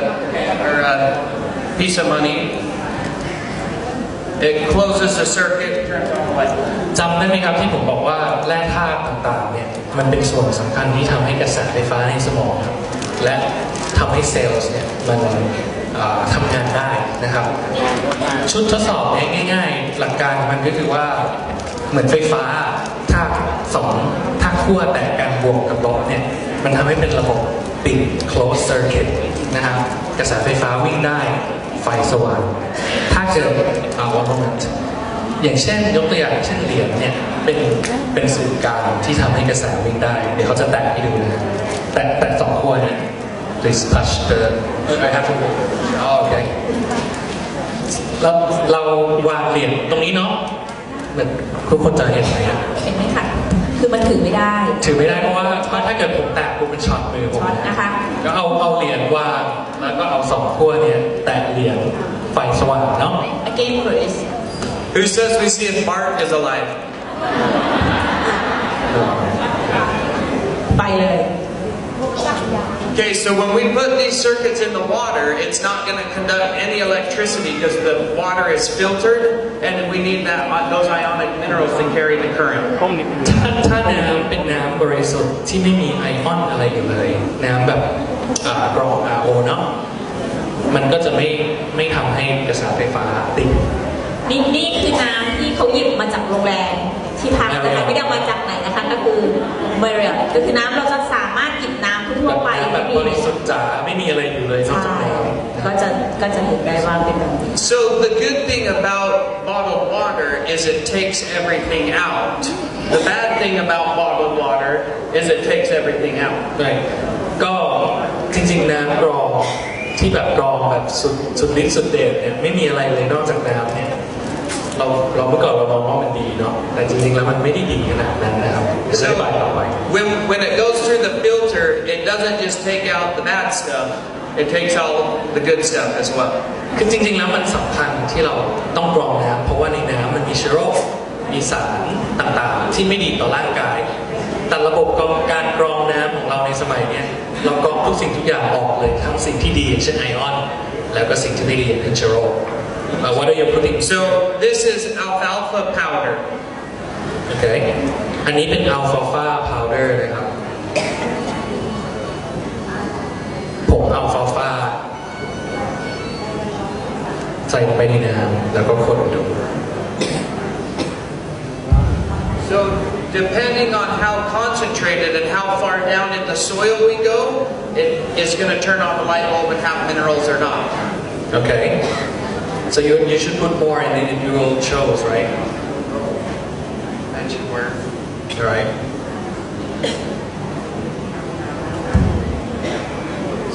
piece of money.It closes the circuit, turns on the light. จำได้ไหมครับที่ผมบอกว่าแร่ธาตุต่างๆเนี่ยมันเป็นส่วนสำคัญที่ทำให้กระแสไฟฟ้าในสมองและทำให้เซลล์เนี่ยมันทำงานได้นะครับชุดทดสอบเนี่ยง่ายๆหลักการมันก็คือว่าเหมือนไฟฟ้าถ้าขั้วแตกกันบวกกับลบเนี่ยมันทำให้เป็นระบบปิด closed circuit นะครับกระแสไฟฟ้าวิ่งได้ไฟสว่างถ้าเกิดone moment อย่างเช่นยกตัวอย่างเช่นเหรียญเนี่ยเป็นศูนย์กลางที่ทำให้กระแสวิ่งได้เดี๋ยวเขาจะแตะให้ดูนะแตะสองขั้วนี้ please touch the I have to okay เราวางเหรียญตรงนี้เนาะเหมือนทุกคนจะเห็นไหมครับเห็นไหมคะคือมันถือไม่ได้เพราะว่าถ้าเกิดผมแตะปุ๊บเป็นช็อตมือผมนะคะก็เอาเหรียญวางแล้วก็เอาสองขั้วเนี่ยแตะเหรียญไฟสว่างเนาะ Again please Who says we see if Mark is alive ไปเลย Okay, so when we put these circuits in the water, it's not going to conduct any electricity because the water is filtered, and we need those ionic minerals to carry the current. ถ้าน้ำเป็นน้ำบริสุทธิ์ที่ไม่มีไอออนอะไรอยู่เลยน้ำแบบกรอง RO เนาะมันก็จะไม่ทำให้กระแสไฟฟ้าติดนี่คือน้ำที่เขาหยิบมาจากโรงแรมที่พักนะคะไม่ได้มาจากไหนนะคะก็คือเมเรียก็คือน้ำเราจะสามารถหยิบน้ำทั่วไปแบบบริสุทธิ์จ๋าไม่มีอะไรอยู่เลยนอกจากน้ำก็จะเห็นได้ว่าเป็นแบบนี้ So the good thing about bottled water is it takes everything out. The bad thing about bottled water is it takes everything out. ใช่ก็จริงๆน้ำกรองที่แบบกรองแบบสุดฤทธิ์สุดเดชเนี่ยไม่มีอะไรเลยนอกจากน้ำเนี่ยเราเมื่อก่อนเรามองว่ามันดีเนาะแต่จริงๆแล้วมันไม่ได้ดีขนาดนั้นนะครับ So when it goes through the filter, it doesn't just take out the bad stuff. It takes out the good stuff as well. คือจริงๆแล้วมันสำคัญที่เราต้องกรองน้ำเพราะว่าในน้ำมันมีเชื้อโรคมีสาร ที่ไม่ดีต่อร่างกายแต่ระบบการกรองน้ำของเราในสมัยนี้เรากรองทุกสิ่งทุกอย่างออกเลยทั้งสิ่งที่ดีเช่นไอออนแล้วก็สิ่งที่ไม่ดีอย่างเช่นเชื้อโรค What are you putting? So this is alfalfa powder. Okay. อันนี้เป็น alfalfa powder นะครับผง alfalfa ใส่ลงไปในน้ำแล้วก็คนดู So depending on how concentrated and how far down in the soil we go, it is going to turn on the light bulb and have minerals or not. Okay. So you should put more and then it will show us, right? That should work. All right.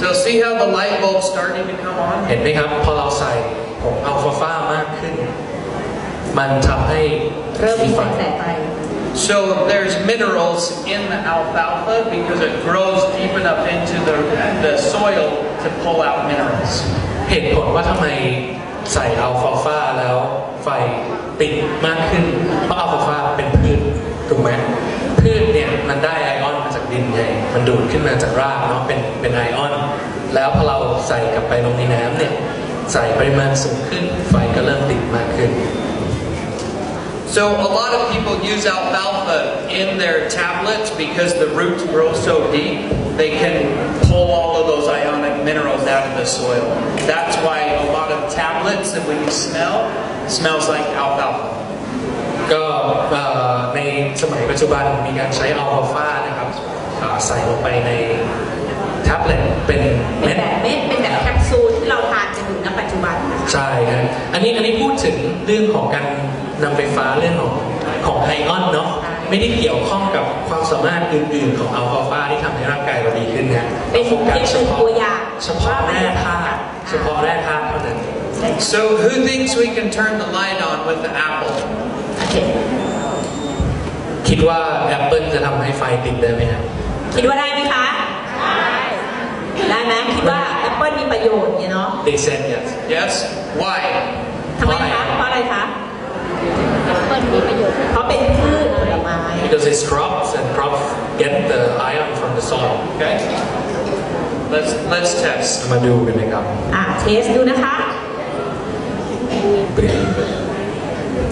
So see how the light bulb's starting to come on? เห็นไหมครับพอเราใส่ผงอัลฟาฟามากขึ้นมันทำให้ เริ่มมีแสงไฟ So there's minerals in the alfalfa because it grows deep enough into the soil to pull out minerals. เหตุผลว่าทำไมใส่อัลฟาฟาแล้วไฟติดมากขึ้นเพราะอัลฟาฟาเป็นพืชถูกไหมพืชเนี่ยมันได้ไอออนมาจากดินไงมันดูดขึ้นมาจากรากเนาะเป็นไอออนแล้วพอเราใส่กลับไปลงในน้ำเนี่ยใส่ปริมาณสูงขึ้นไฟก็เริ่มติดมากขึ้น So a lot of people use alfalfa in their tablets because the roots grow so deep, they can pull all of those ionic minerals out of the soil. That's why a lot of tablets that when you smell, smells like alfalfa. ก็ในสมัยปัจจุบันมีการใช้อัลฟาฟานะครับใส่ลงไปในแท็บเล็ตเป็นเม็ดเป็นแบบแคปซูลที่เราทานกันอยู่ณปัจจุบันใช่ครับอันนี้พูดถึงเรื่องของการนำไฟฟ้าเรื่องของไอออนเนาะไม่ได้เกี่ยวข้องกับความสามารถอื่นๆของอัลฟาฟาที่ทำให้ร่างกายเราดีขึ้นนะเป็นโฟกัสเฉพาะแร่ธาตุเท่านั้น So who thinks we can turn the light on with the apple? คิดว่าแอปเปิลจะทำให้ไฟติดได้ไหมครับคิดว่าได้ไหมคะได้ไหมคิดว่าแอปเปิลมีประโยชน์เนาะ They said yes. Yes. Why? ทำไมคะเพราะอะไรคะแอปเปิลมีประโยชน์เพราะเป็นพืชผลไม้ Because it's crops and crops get the iron from the soil. Okay. Let's test. มาดูกันเลยครับเทสดูนะคะ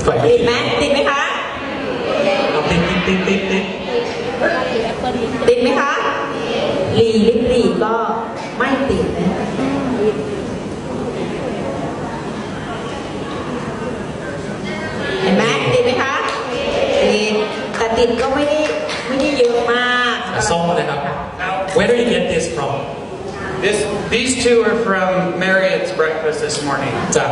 ไฟติดไหมคะติดไหมคะหลีก็ไม่ติดนะเห็นไหมติดไหมคะติดแต่ติดก็ไม่ได้เยอะมากส้มนะครับ Where do you get this from? These two are from Marriott's breakfast this morning. จาก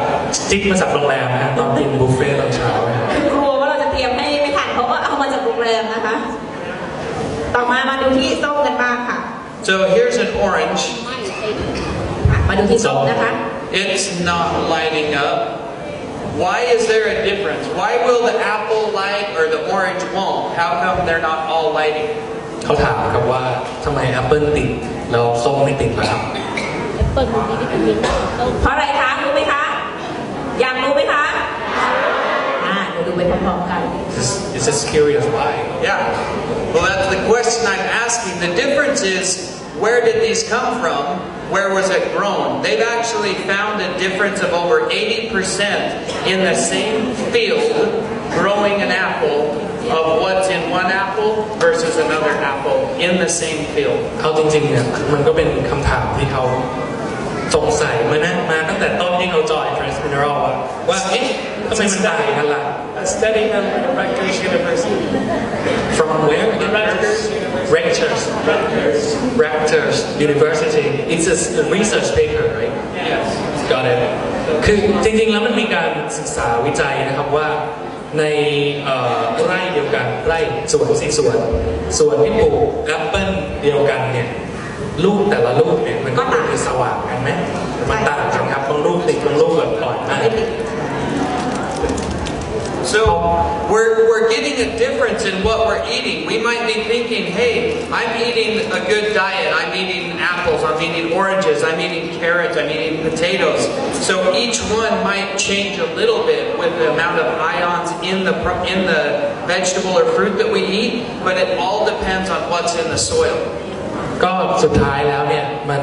จิ๊กมาจากโรงแรมนะตอนกินบุฟเฟ่ต์ตอนเช้านะกลัวว่าเราจะเตรียมให้ไม่ทันเพราะว่าเอามาจากโรงแรมนะคะต่อมาดูที่ส้มกันบ้างค่ะ So here's an orange. มาดูที่ส้มนะคะ It's not lighting up. Why is there a difference? Why will the apple light or the orange won't? How come they're not all lighting? เขาถามครับว่าทำไมแอปเปิลติดแล้วส้มไม่ติดล่ะครับแอปเปิลมีวิตามินเพราะอะไรคะรู้ไหมคะอยากรู้ไหมคะเดี๋ยวดูไปพร้อมๆกัน It's just curious why. Yeah. Well, that's the question I'm asking. The difference is, where did these come from? Where was it grown? They've actually found a difference of over 80% in the same field growing an apple of what's in one apple versus another apple in the same field. เอาจริงๆเนี่ยมันก็เป็นคำถามที่เขาสงสัยมาตั้งแต่ต้นที่เขาจอย Trace Mineral ว่าทำไมมันต่างกันล่ะ A study from Rutgers University. From where? Rutgers University. It's a research paper, right? Yes. Got it. คือจริงๆแล้วมันมีการศึกษาวิจัยนะครับว่าในไร่เดียวกันไร่สวน4ส่วนที่ปลูกแอปเปิ้ลเดียวกันเนี่ยลูกแต่ละลูกเนี่ยมันก็คือสว่างกันไหมมันต่างกันครับบางลูกติดบางลูกแบบปล่อยมาก So we're getting a difference in what we're eating. We might be thinking, hey, I'm eating a good diet. I'm eating apples. I'm eating oranges. I'm eating carrots. I'm eating potatoes. So each one might change a little bit with the amount of ions in the vegetable or fruit that we eat, but it all depends on what's in the soil. ก็สุดท้ายแล้วเนี่ยมัน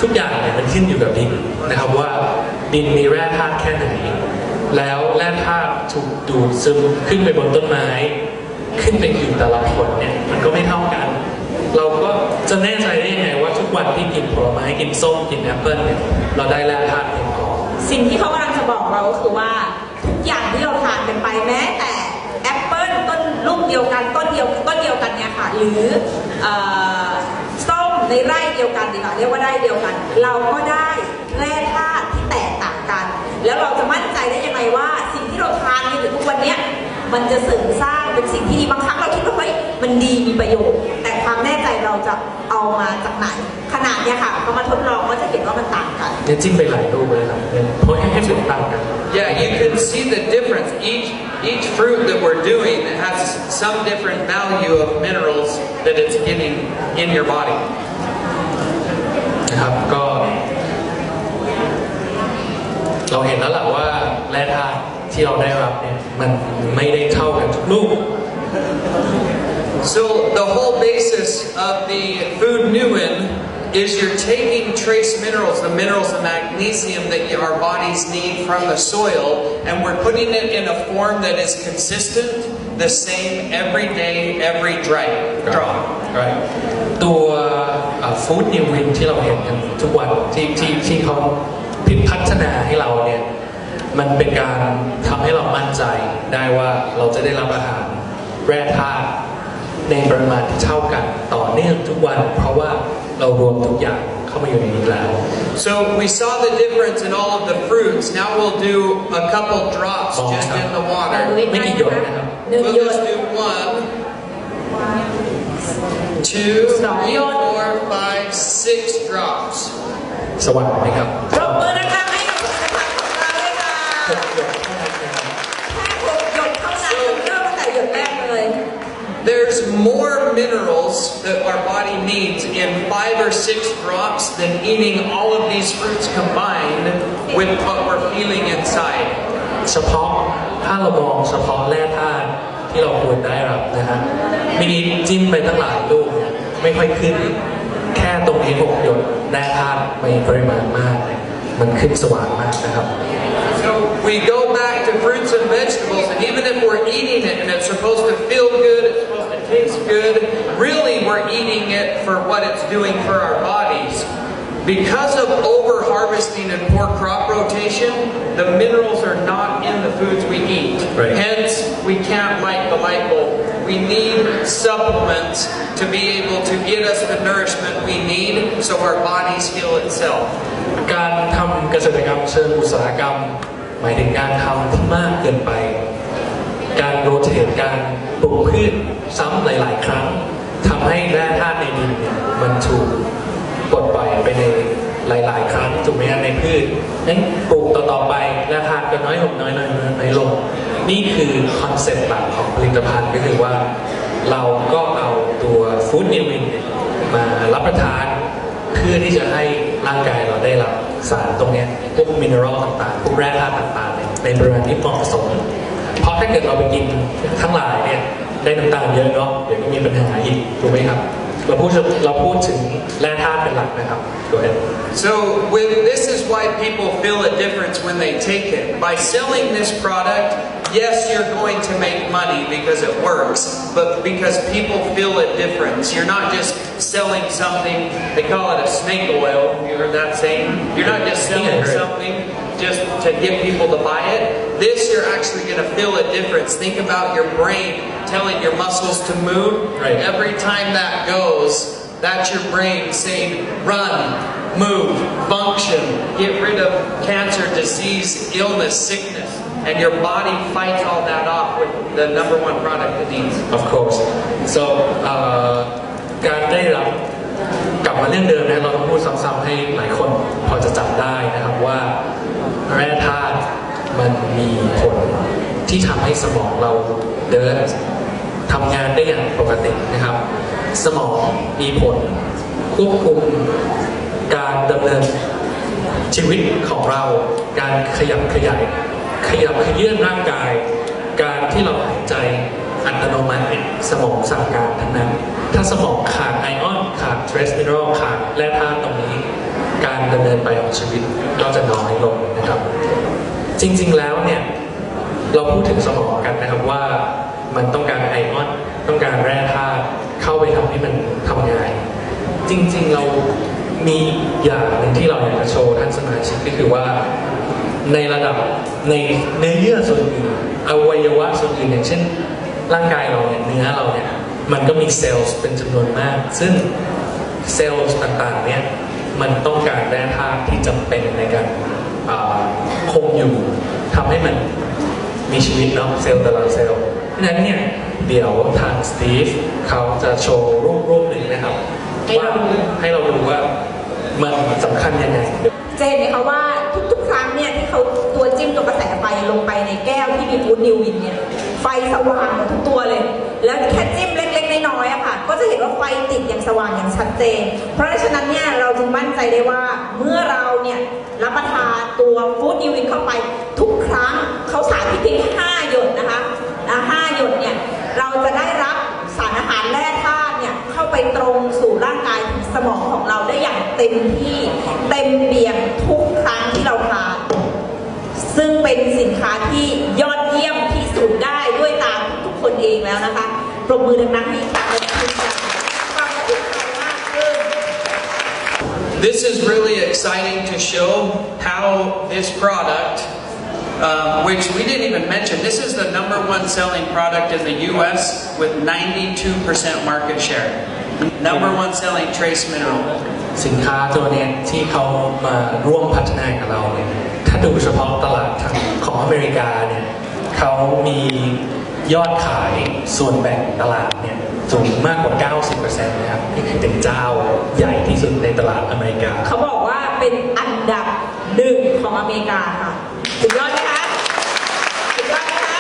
ทุกอย่างเนี่ยมันขึ้นอยู่กับดินนะครับว่าดินมีแร่ธาตุแค่ไหนแล้วแร่ธาตุถูกดูดซึมขึ้นไปบนต้นไม้ขึ้นไปอยู่แต่ละผลเนี่ยมันก็ไม่เท่ากันเราก็จะแน่ใจได้ยังไงว่าทุกวันที่กินผลไม้กินส้มกินแอปเปิ้ลเนี่ยเราได้แร่ธาตุเพียงพอสิ่งที่เขากำลังจะบอกเราก็คือว่าทุกอย่างที่เราทานกันไปแม้แต่แอปเปิ้ลต้นลูกเดียวกันต้นเดียวกันเนี่ยค่ะหรือส้มในไร่เดียวกันดีกว่าเรียกว่าไร่เดียวกันเราก็ได้แร่ธาตุที่แตกต่างกันแล้วเราจะมั่นใจได้ยังไงว่าสิ่งที่เราทานกันอยู่ทุกวันเนี้ยมันจะเสริมสร้างเป็นสิ่งที่ดีบางครั้งเราคิดว่าเฮ้ยมันดีมีประโยชน์แต่ความแน่ใจเราจะเอามาจากไหนขนาดเนี้ยค่ะพอมาทดลองก็จะเห็นว่ามันต่างกันเนี่ยจิ้มไปหลายรูปเลยครับเพราะให้มันต่างกัน Yeah, you can see the difference. Each fruit that we're doing has some different value of minerals that it's getting in your body. นะครับก็เราเห็นแล้วแหละว่าแร่ธาตุที่เราได้รับเนี่ยมันไม่ได้เท่ากันทุกลูก So the whole basis of the food Nuin is you're taking trace minerals, the minerals of magnesium that our bodies need from the soil, and we're putting it in a form that is consistent, the same every day, every drop. Right. ตัวฟู้ดนิววินที่เราเห็นกันทุกวันที่เขาพัฒนาให้เราเนี่ยมันเป็นการทำให้เรามั่นใจได้ว่าเราจะได้รับอาหารแร่ธาตุในปริมาณที่เท่ากันต่อเนื่องทุกวันเพราะว่าเรารวมทุกอย่างเข้ามาอยู่ในนี้แล้ว So we saw the difference in all of the fruits. Now we'll do a couple drops just in the water. ไม่กี่หยดนะครับ We'll just do 1, 2, 3, 4, 5, 6 drops. สว่างไหมครับปรบมือนะคะให้กับผลิตภัณฑ์ของเราด้วยค่ะแค่6 หยดเท่านั้นเริ่มตั้งแต่หยดแรกเลย There's more minerals that our body needs in 5 or 6 drops than eating all of these fruits combined with what we're feeling inside. เฉพาะถ้าเรามองเฉพาะแร่ธาตุที่เราควรได้รับนะฮะมินิจิ้มไปตั้งหลายลูกไม่ค่อยขึ้นแค่ตรงนี้6 หยดแร่ธาตุมีปริมาณมากมันขึ้นสว่างมากนะครับ So we go back to fruits and vegetables, and even if we're eating it and it's supposed to feel good, it's supposed to taste good, really we're eating it for what it's doing for our bodies. Because of over-harvesting and poor crop rotation, the minerals are not in the foods we eat. Right. Hence, we can't light the light bulb. We need supplements to be able to get us the nourishment we need so our bodies heal itself. การทำเกษตรกรรมเชิงอุตสาหกรรมหมายถึงการทำที่มากเกินไปการโรเตทการปลูกพืชซ้ำหลายๆครั้งทำให้แร่ธาตุในดินเนี่ยมันถูกปลดปล่อยไปในหลายๆครั้งถูกไหมในพืชนั้นปลูกต่อๆไปแร่ธาตุก็น้อยลงนี่คือคอนเซ็ปต์หลักของผลิตภัณฑ์ก็คือว่าเราก็เอาตัวฟู้ดนิววินมารับประทานเพื่อที่จะให้ร่างกายเราได้รับสารตรงนี้พวกมินเนอรัลต่างๆพวกแร่ธาตุต่างๆในปริมาณที่เหมาะสมเพราะถ้าเกิดเราไปกินทั้งหลายเนี่ยได้น้ำตาลเยอะเนาะเดี๋ยวก็มีปัญหาอีกถูกไหมครับเราพูดถึงแร่ธาตุเป็นหลักนะครับตัวเอง So this is why people feel a difference when they take it. By selling this product, yes, you're going to make money because it works, but because people feel a difference. You're not just selling something, they call it a snake oil, you heard that saying? You're not just selling something just to get people to buy it. This, you're actually going to feel a difference. Think about your brain telling your muscles to move. Right. Every time that goes, that's your brain saying, run, move, function, get rid of cancer, disease, illness, sickness. And your body fights all that off with the number 1 product it needs. Of course. So การได้รับกลับมาเรื่องเดิมนะเราต้องพูดซ้ำๆให้หลายคนพอจะจับได้นะครับว่าแร่ธาตุมันมีผล ที่ทำให้สมองเราเดินทำงานได้อย่างปกตินะครับ สมองมีผลควบคุมการดำเนินชีวิตของเราการขยับขยื่นร่างกายการที่เราหายใจอัตโนมัติสมองสั่งการทั้งนั้นถ้าสมองขาดไอออนขาดเทรสมินอรัลขาดแร่ธาตุตรงนี้การดำเนินไปของชีวิตก็จะน้อยลงนะครับจริงๆแล้วเนี่ยเราพูดถึงสมองกันนะครับว่ามันต้องการไอออนต้องการแร่ธาตุเข้าไปทำให้มันทำงานจริงๆเรามีอย่างหนึ่งที่เราอยากจะโชว์ท่านสมาชิกก็คือว่าในระดับในเนื้อเยื่อส่วนอื่นอวัยวะส่วนอื่นอย่างเช่นร่างกายเราเนี่ยเนื้อเราเนี่ยมันก็มีเซลล์เป็นจำนวนมากซึ่งเซลล์ต่างๆเนี่ยมันต้องการแร่ธาตุที่จำเป็นในการคงอยู่ทำให้มันมีชีวิตเนาะเซลล์แต่ละเซลล์เพราะฉะนั้นเนี่ยเดี๋ยวทางสตีฟเขาจะโชว์รูปหนึ่งนะครับว่าให้เราดูว่ามันสำคัญยังไงจะเห็นไหมคะว่าทุกๆครั้งเนี่ยที่เขาตัวจิ้มตัวกระแสไฟลงไปในแก้วที่มีฟูดนิววินเนี่ยไฟสว่างทุกตัวเลยแล้วแค่จิ้มเล็กๆน้อยๆอะค่ะก็จะเห็นว่าไฟติดอย่างสว่างอย่างชัดเจนเพราะฉะนั้นเนี่ยเราจึงมั่นใจได้ว่าเมื่อเราเนี่ยรับประทานตัวฟูดนิววินเข้าไปทุกครั้งเขาสารพิษเพียงแค่5 หยดนะคะ5 หยดเนี่ยเราจะได้รับสารอาหารแร่ธาตุเนี่ยเข้าไปตรงสู่ร่างกายสมองของเราได้อย่างเต็มที่เต็มเปี่ยมทุกครั้งที่เราทานซึ่งเป็นสินค้าที่ยอดเยี่ยมที่สุดได้ด้วยตาทุกคนเองแล้วนะคะปรบมือดังๆให้ค่ะขอบคุณค่ะความภูมิใจมากขึ้น This is really exciting to show how this product which we didn't even mention. This is the #1 selling product in the U.S. with 92% market share. #1 selling trace mineral. สินค้าตัวนี้ที่เขามาร่วมพัฒนากับเราเนี่ยถ้าดูเฉพาะตลาดของอเมริกาเนี่ยเขามียอดขายส่วนแบ่งตลาดเนี่ยสูงมากกว่า 90% นะครับนี่คือเป็นเจ้าใหญ่ที่สุดในตลาดอเมริกาเขาบอกว่าเป็นอันดับ1ของอเมริกาค่ะสุดยอดไหมคะสุดยอดไหมคะ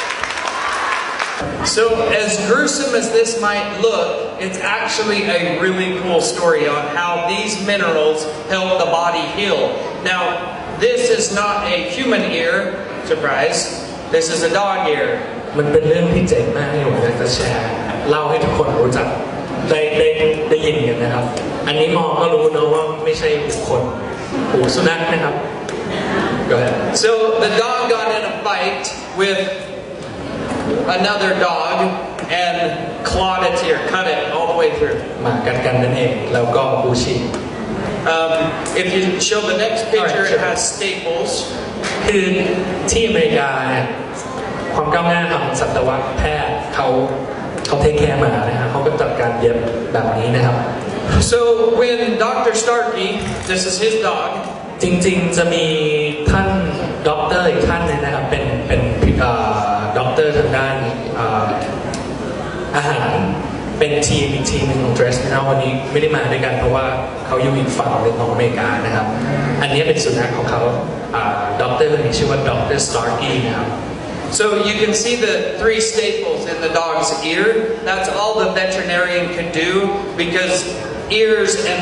So as gruesome as this might look, it's actually a really cool story on how these minerals help the body heal. Now, this is not a human ear, surprise, this is a dog ear. มันเป็นเรื่องที่เจ๋งมากที่ผมอยากจะแชร์เล่าให้ทุกคนรู้จักได้ยินกันนะครับอันนี้มองก็รู้นะว่าไม่ใช่บุคคลหูสุนัขนะครับ Go ahead. So the dog got in a fight with another dog and clawed its ear, cut it all the way through. หมากัดกันนั่นเองแล้วก็บูชิ If you show the next picture, it has staples. คือที่อเมริกาเนี่ยความก้าวหน้าของสัตวแพทย์เขาเทคแคร์หมานะครับเขาก็จัดการเย็บแบบนี้นะครับ So when Dr. Starkey, this is his dog. จริงๆจะมีท่านด็อกเตอร์อีกท่านนึงนะครับเป็นด็อกเตอร์ทางด้านอาหารเป็นทีมอีกทีมหนึ่งของ Dress นะวันนี้ไม่ได้มาด้วยกันเพราะว่าเขาอยู่อีกฝั่งหนึ่งของอเมริกานะครับอันนี้เป็นสุนัขของเขาด็อกเตอร์คนนี้ชื่อว่าด็อกเตอร์สตาร์กี้นะครับ So you can see the 3 staples in the dog's ear. That's all the veterinarian can do because ears and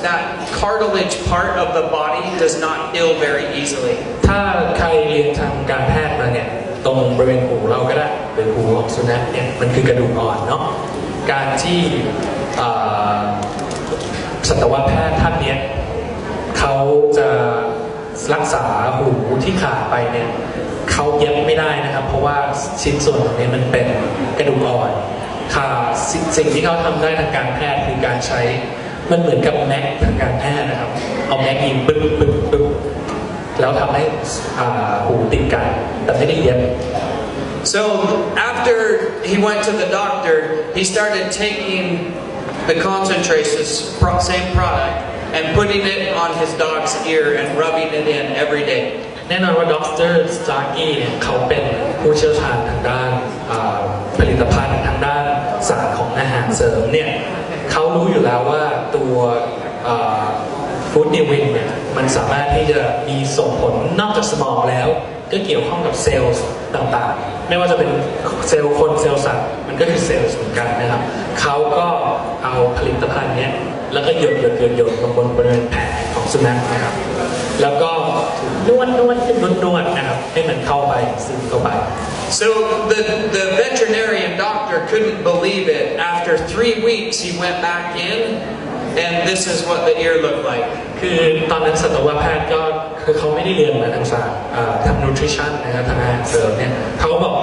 that cartilage part of the body does not heal very easily. ถ้าใครเรียนทางการแพทย์มาเนี่ยตรงบริเวณหูเราก็ได้หรือหูของสุนัขเนี่ยมันคือกระดูกอ่อนเนาะการที่สัตวแพทย์ท่านเนี้ยเขาจะรักษาหูที่ขาดไปเนี่ยเขาเย็บไม่ได้นะครับเพราะว่าชิ้นส่วนตรงนี้มันเป็นกระดูกอ่อนค่ะสิ่งที่เขาทำได้ทางการแพทย์คือการใช้มันเหมือนกับแม็กทางการแพทย์นะครับเอาแม็กยิงปึ๊บแล้วทำให้หูติดกันแต่ไม่ได้เย็บ So after he went to the doctor, he started taking the concentrates, same product, and putting it on his dog's ear and rubbing it in every day. แน่นอนว่าดร.สตาร์กี้เนี่ยเขาเป็นผู้เชี่ยวชาญทางด้านผลิตภัณฑ์ทางด้านสารของอาหารเสริมเนี่ยเขารู้อยู่แล้วว่าตัว ฟู้ดนิววินเนี่ยมันสามารถที่จะมีส่งผลนอกจากสมองแล้วก็เกี่ยวข้องกับเซลล์ต่างๆไม่ว่าจะเป็นเซลล์คนเซลล์สัตว์มันก็คือเซลล์เหมือนกันนะครับเขาก็เอาผลิตภัณฑ์เนี้ยแล้วก็หยดลงบนบริเวณแผลของสุนัขนะครับแล้วก็นวดนะครับให้มันเข้าไปซึมเข้าไป So the veterinarian doctor couldn't believe it. After 3 weeks, he went back in, and this is what the ear looked like. คือตอนนั้นสัตวแพทย์ก็คือเขาไม่ได้เรียนมาทางศาสตร์ทาง nutrition นะครับทางอาหารเสริมเนี่ยเขาก็บอก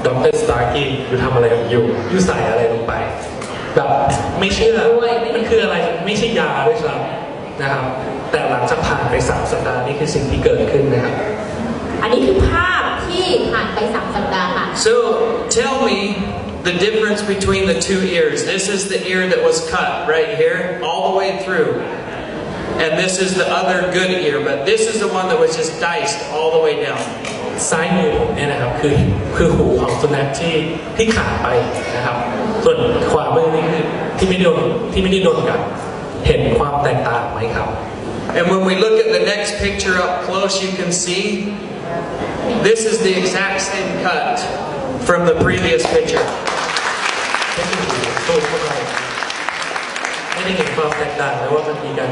ดร.สตาร์กี้อยู่ทำอะไรอยู่ใส่อะไรลงไปแบบไม่เชื่อมันคืออะไรไม่ใช่ยาด้วยซ้ำนะครับแต่หลังจากผ่านไป3 สัปดาห์นี่คือสิ่งที่เกิดขึ้นนะครับอันนี้คือภาพที่ผ่านไป3 สัปดาห์ค่ะ So tell me the difference between the 2 ears. This is the ear that was cut right here, all the way through. And this is the other good ear, but this is the one that was just diced all the way down. ซ้ายมือผมเนี่ยนะครับคือหูของสุนัขที่ขาดไปนะครับส่วนขวามือนี่คือที่ไม่ได้โดนกัดเห็นความแตกต่างไหมครับ And when we look at the next picture up close, you can see this is the exact same cut from the previous picture. ไม่ได้เห็นความแตกต่างเลยว่ามันมีการ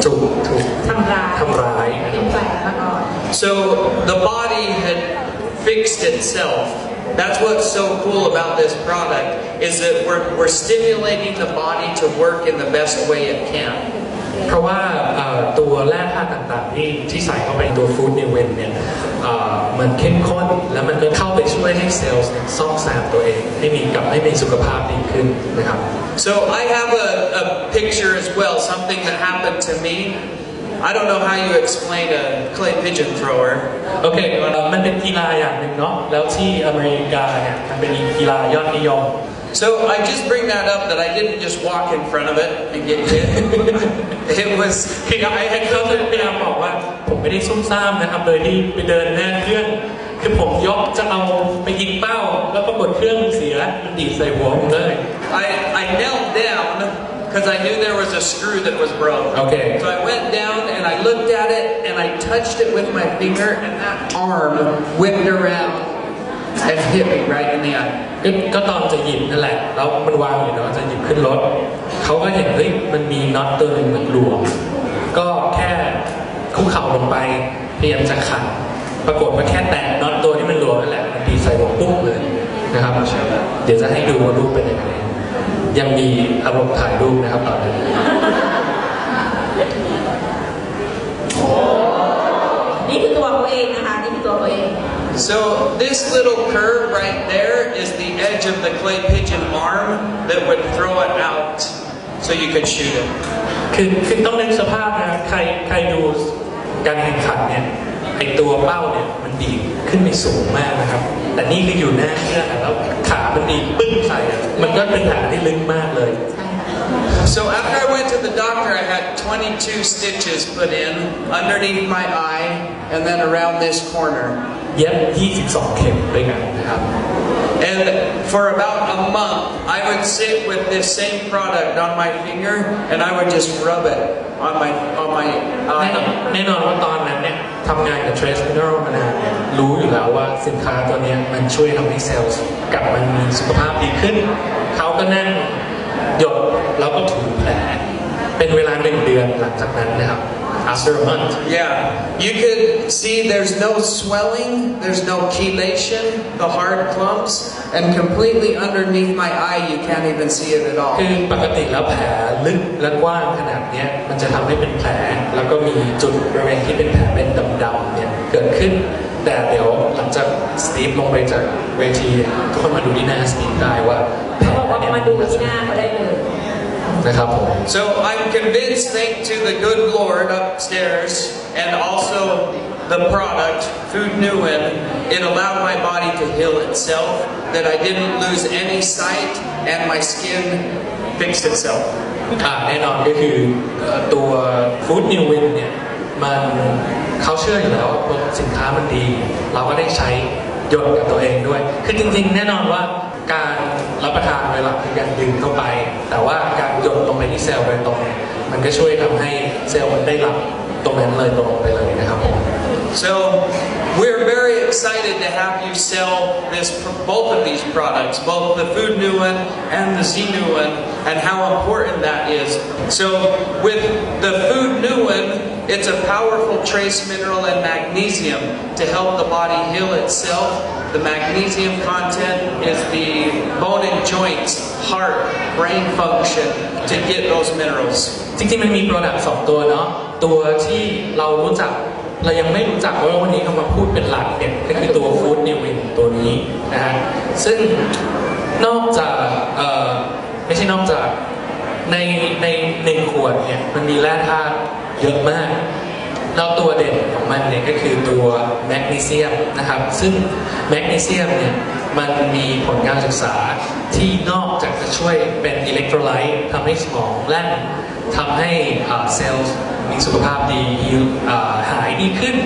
ถูกทำร้ายนะครับ So the body had fixed itself. That's what's so cool about this product is that we're stimulating the body to work in the best way it can. เพราะว่าตัวแร่ธาตุต่างๆที่ใส่เข้าไปในตัวฟู้ดนิวเวนเนี่ยมันเข้มข้นแล้วมันก็เข้าไปช่วยให้เซลล์ซ่อมแซมตัวเองให้มีสุขภาพดีขึ้นนะครับ So I have a picture as well, something that happened to me. I don't know how you explain a clay pigeon thrower. โอเคมันเป็นกีฬาอย่างหนึ่งเนาะแล้วที่อเมริกาเนี่ยมันเป็นกีฬายอดนิยม So I just bring that up that I didn't just walk in front of it and get hit. It was คือเขาจะพยายามบอกว่าผมไม่ได้ซุ่มซ่ามนะครับโดยที่ไปเดินหน้าเครื่องคือผมยกจะเอาไปยิงเป้าแล้วปรากฏเครื่องเสียมันดีดใส่หัวผมเลย I knelt down because I knew there was a screw that was broke. Okay. So I went down and I looked at it and I touched it with my finger and that arm whipped around and hit me right in the eye. ก็ตอนจะหยิบนั่นแหละแล้วมันวางอยู่เนาะจะหยิบขึ้นรถเขาก็เห็นเฮ้ยมันมีน็อตตัวหนึ่งมันหลวมก็แค่คุกเข่าลงไปพยายามจะขัดปรากฏว่าแค่แตะน็อตตัวที่มันหลวมนั่นแหละมันตีใส่หัวปุ๊บเลยนะครับเดี๋ยวจะให้ดูว่ารูปเป็นยังไงยังมีอารมณ์ถ่ายรูปนะครับตอนนี้นี่คือตัวเขาเองนะคะนี่คือตัวเขาเอง So this little curve right there is the edge of the clay pigeon arm that would throw it out so you could shoot it. คือต้องนึกสภาพนะใครดูการแข่งขันเนี่ยไอตัวเป้าเนี่ยมันดีขึ้นไปสูงมากนะครับแต่นี่คืออยู่หน้าเครื่องแล้วขามันดีปึ้งใส่มันก็เป็นแผลที่ลึกมากเลย So after I went to the doctor, I had 22 stitches put in underneath my eye and then around this corner. เย็บ22 เข็มด้วยกันนะครับ And for about a month, I would sit with this same product on my finger and I would just rub it on my eye. แน่นอนว่าตอนนั้นเนี่ยทำงานกับ Trace Mineral มานานเนี่ยรู้อยู่แล้วว่าสินค้าตัวนี้มันช่วยทำให้เซลล์กลับมามีสุขภาพดีขึ้นเขาก็นั่งหยดแล้วก็ถูแผลเป็นเวลา1 เดือนหลังจากนั้นนะครับ after a month yeah you could see there's no swelling there's no chelation the hard clumps and completely underneath my eye you can't even see it at all คือปกติแล้วแผลลึกและกว้างขนาดนี้มันจะทำให้เป็นแผลแล้วก็มีจุดบริเวณที่เป็นแผลเป็นดำๆเนี่ยเกิดขึ้นแต่เดี๋ยวหลังจากสตีฟลงไปจากเวทีทุกคนมาดูที่หน้าสตีฟได้ว่าเขาบอกว่ามาดูที่หน้าเขาได้เลยนะครับผม So I'm convinced thanks to the good Lord upstairs and also the product Food Newen it allowed my body to heal itself that I didn't lose any sight and my skin fixed itself แน่นอนก็คือตัว Food Newen เนี่ยมันเขาเชื่ออยู่แล้วว่าสินค้ามันดีเราก็ได้ใช้หยดกับตัวเองด้วยคือจริงๆแน่นอนว่าการรับประทานเวลาคือการดื่มเข้าไปแต่ว่าการหยดลงไปที่เซลล์โดยตรง มันก็ช่วยทำให้เซลล์มันได้รับตรงนั้นเลยตรงไปเลยนะครับผม So we're very excited to have you sell both of these products, both the Food Nuan and the Z Nuan, and how important that is. So with the Food Nuan, it's a powerful trace mineral and magnesium to help the body heal itself. The magnesium content is the bone and joints, heart, brain function to get those minerals. จริงๆมันมีโปรดักต์2ตัวเนาะตัวที่เรารู้จักเรายังไม่รู้จักว่าวันนี้เขามาพูดเป็นหลักเนี่ยก็คือตัวฟู้ดนิวินตัวนี้นะฮะซึ่งนอกจากไม่ใช่นอกจากใน1 ขวดเนี่ยมันมีแร่ธาตุเยอะมากแล้วตัวเด่นของมันเนี่ยก็คือตัวแมกนีเซียมนะครับซึ่งแมกนีเซียมเนี่ยมันมีผลการศึกษาที่นอกจากจะช่วยเป็นอิเล็กโทรไลต์ทำให้สมองแล่นทำให้เซลล์มีสุขภาพดีหายดีขึ้น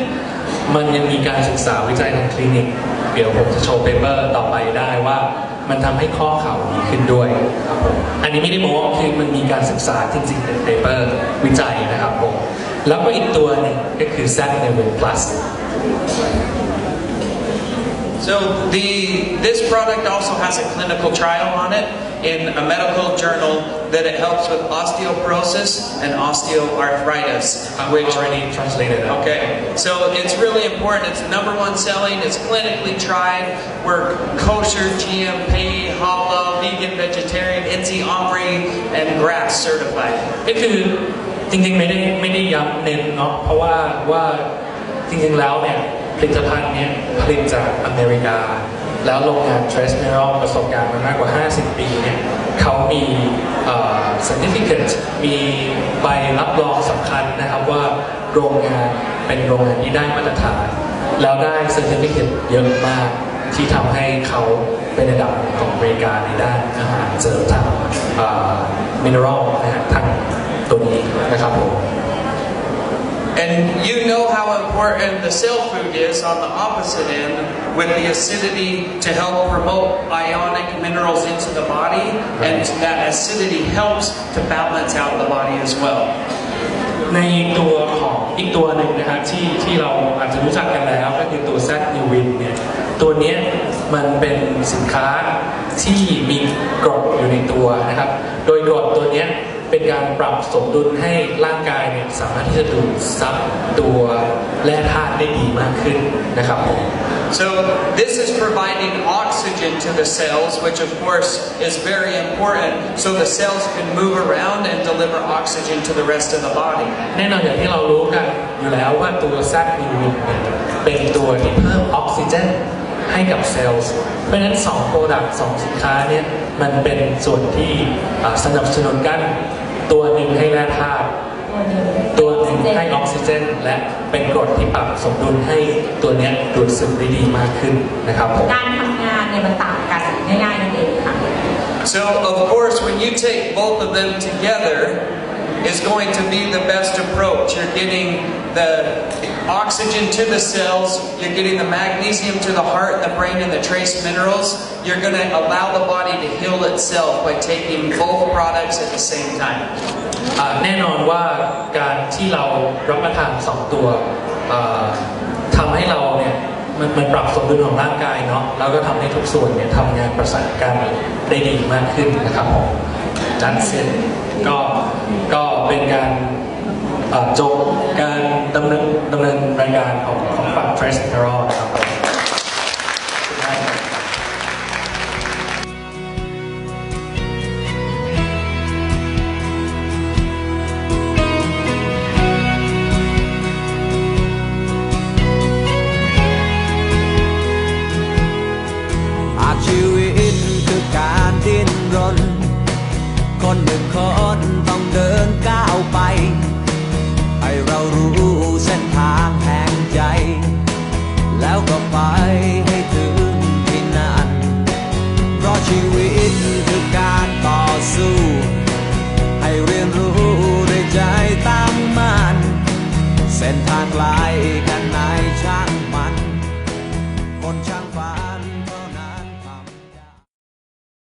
มันยังมีการศึกษาวิจัยทางคลินิกเดี๋ยวผมจะโชว์เปเปอร์ต่อไปได้ว่ามันทำให้ข้อเข่าดีขึ้นด้วยครับผมอันนี้ไม่ได้โม้คือมันมีการศึกษาจริงๆเป็นเปเปอร์วิจัยนะครับผมแล้วก็อีกตัวหนึ่งก็คือ Z-Nevin Plus So this product also has a clinical trial on it in a medical journal that it helps with osteoporosis and osteoarthritis, which already translated. Okay, so it's really important. It's #1 selling. It's clinically tried. We're kosher, GMP, halal, vegan, vegetarian, INSI, OMRI, and GRAS certified. ก็คือจริงๆไม่ได้ย้ำเน้นเนาะเพราะว่าจริงๆแล้วเนี่ยผลิตภัณฑ์นี้ผลิตจากอเมริกาแล้วโรงงาน Trace Mineral ประสบการณ์มามากกว่า50 ปีเนี่ยเขามีcertificate มีใบรับรองสำคัญนะครับว่าโรงงานเป็นโรงงานที่ได้มาตรฐานแล้วได้ certificate เยอะมากที่ทำให้เขาเป็นระดับของอเมริกาในด้านอาหารเสริมทางmineral นะฮะทางตัวนี้นะครับผม And you know how important the cell food is on the opposite end with the acidity to help promote ionic minerals into the body, and that acidity helps to balance out the body as well. ในตัวของอีกตัวหนึ่งนะครับที่เราอาจจะรู้จักกันแล้วก็คือตัว Z-Nevin เนี่ยตัวเนี้ยมันเป็นสินค้าที่มีกรดอยู่ในตัวนะครับโดยกรดตัวเนี้ยเป็นการปรับสมดุลให้ร่างกายเนี่ยสามารถที่จะดูดซับตัวแร่ธาตุได้ดีมากขึ้นนะครับผม So this is providing oxygen to the cells, which of course is very important, so the cells can move around and deliver oxygen to the rest of the body. แน่นอนอย่างที่เรารู้กันอยู่แล้วว่าตัว Z-Nevin เป็นตัวที่เพิ่มออกซิเจนให้กับเซลล์เพราะฉะนั้น2 product 2 สินค้าเนี่ยมันเป็นส่วนที่สนับสนุนกันตัวหนึ่งให้แร่ธาตุตัวหนึ่งให้ออกซิเจนและเป็นกรดที่ปรับสมดุลให้ตัวเนี้ยดูดซึมได้ดีมากขึ้นนะครับผมการทำงานเนี่ยมันต่างกันง่ายๆนั่นเองค่ะ So of course when you take both of them together is going to be the best approach. You're getting the oxygen to the cells, you're getting the magnesium to the heart, the brain, and the trace minerals. You're going to allow the body to heal itself by taking both products at the same time. แน่นอนว่าการที่เรารับประทาน2 ตัวทำให้เราเนี่ยมันปรับสมดุลของร่างกายเนาะแล้วก็ทำให้ทุกส่วนเนี่ยทำงานประสานกันได้ดีมากขึ้นนะครับผมจัดเสร็จก็เป็นการจบการดำเนินรายการของฝั่ง Trace Mineral นะครับชีวิตคือการดิ้นรนคนหนึ่งคนต้องเดินก้าวไปให้เรารู้เส้นทางแห่งใจแล้วก็ไปให้ถึงที่นั่นเพราะชีวิตคือการต่อสู้ให้เรียนรู้ด้วยใจตั้งมั่นเส้นทางไกล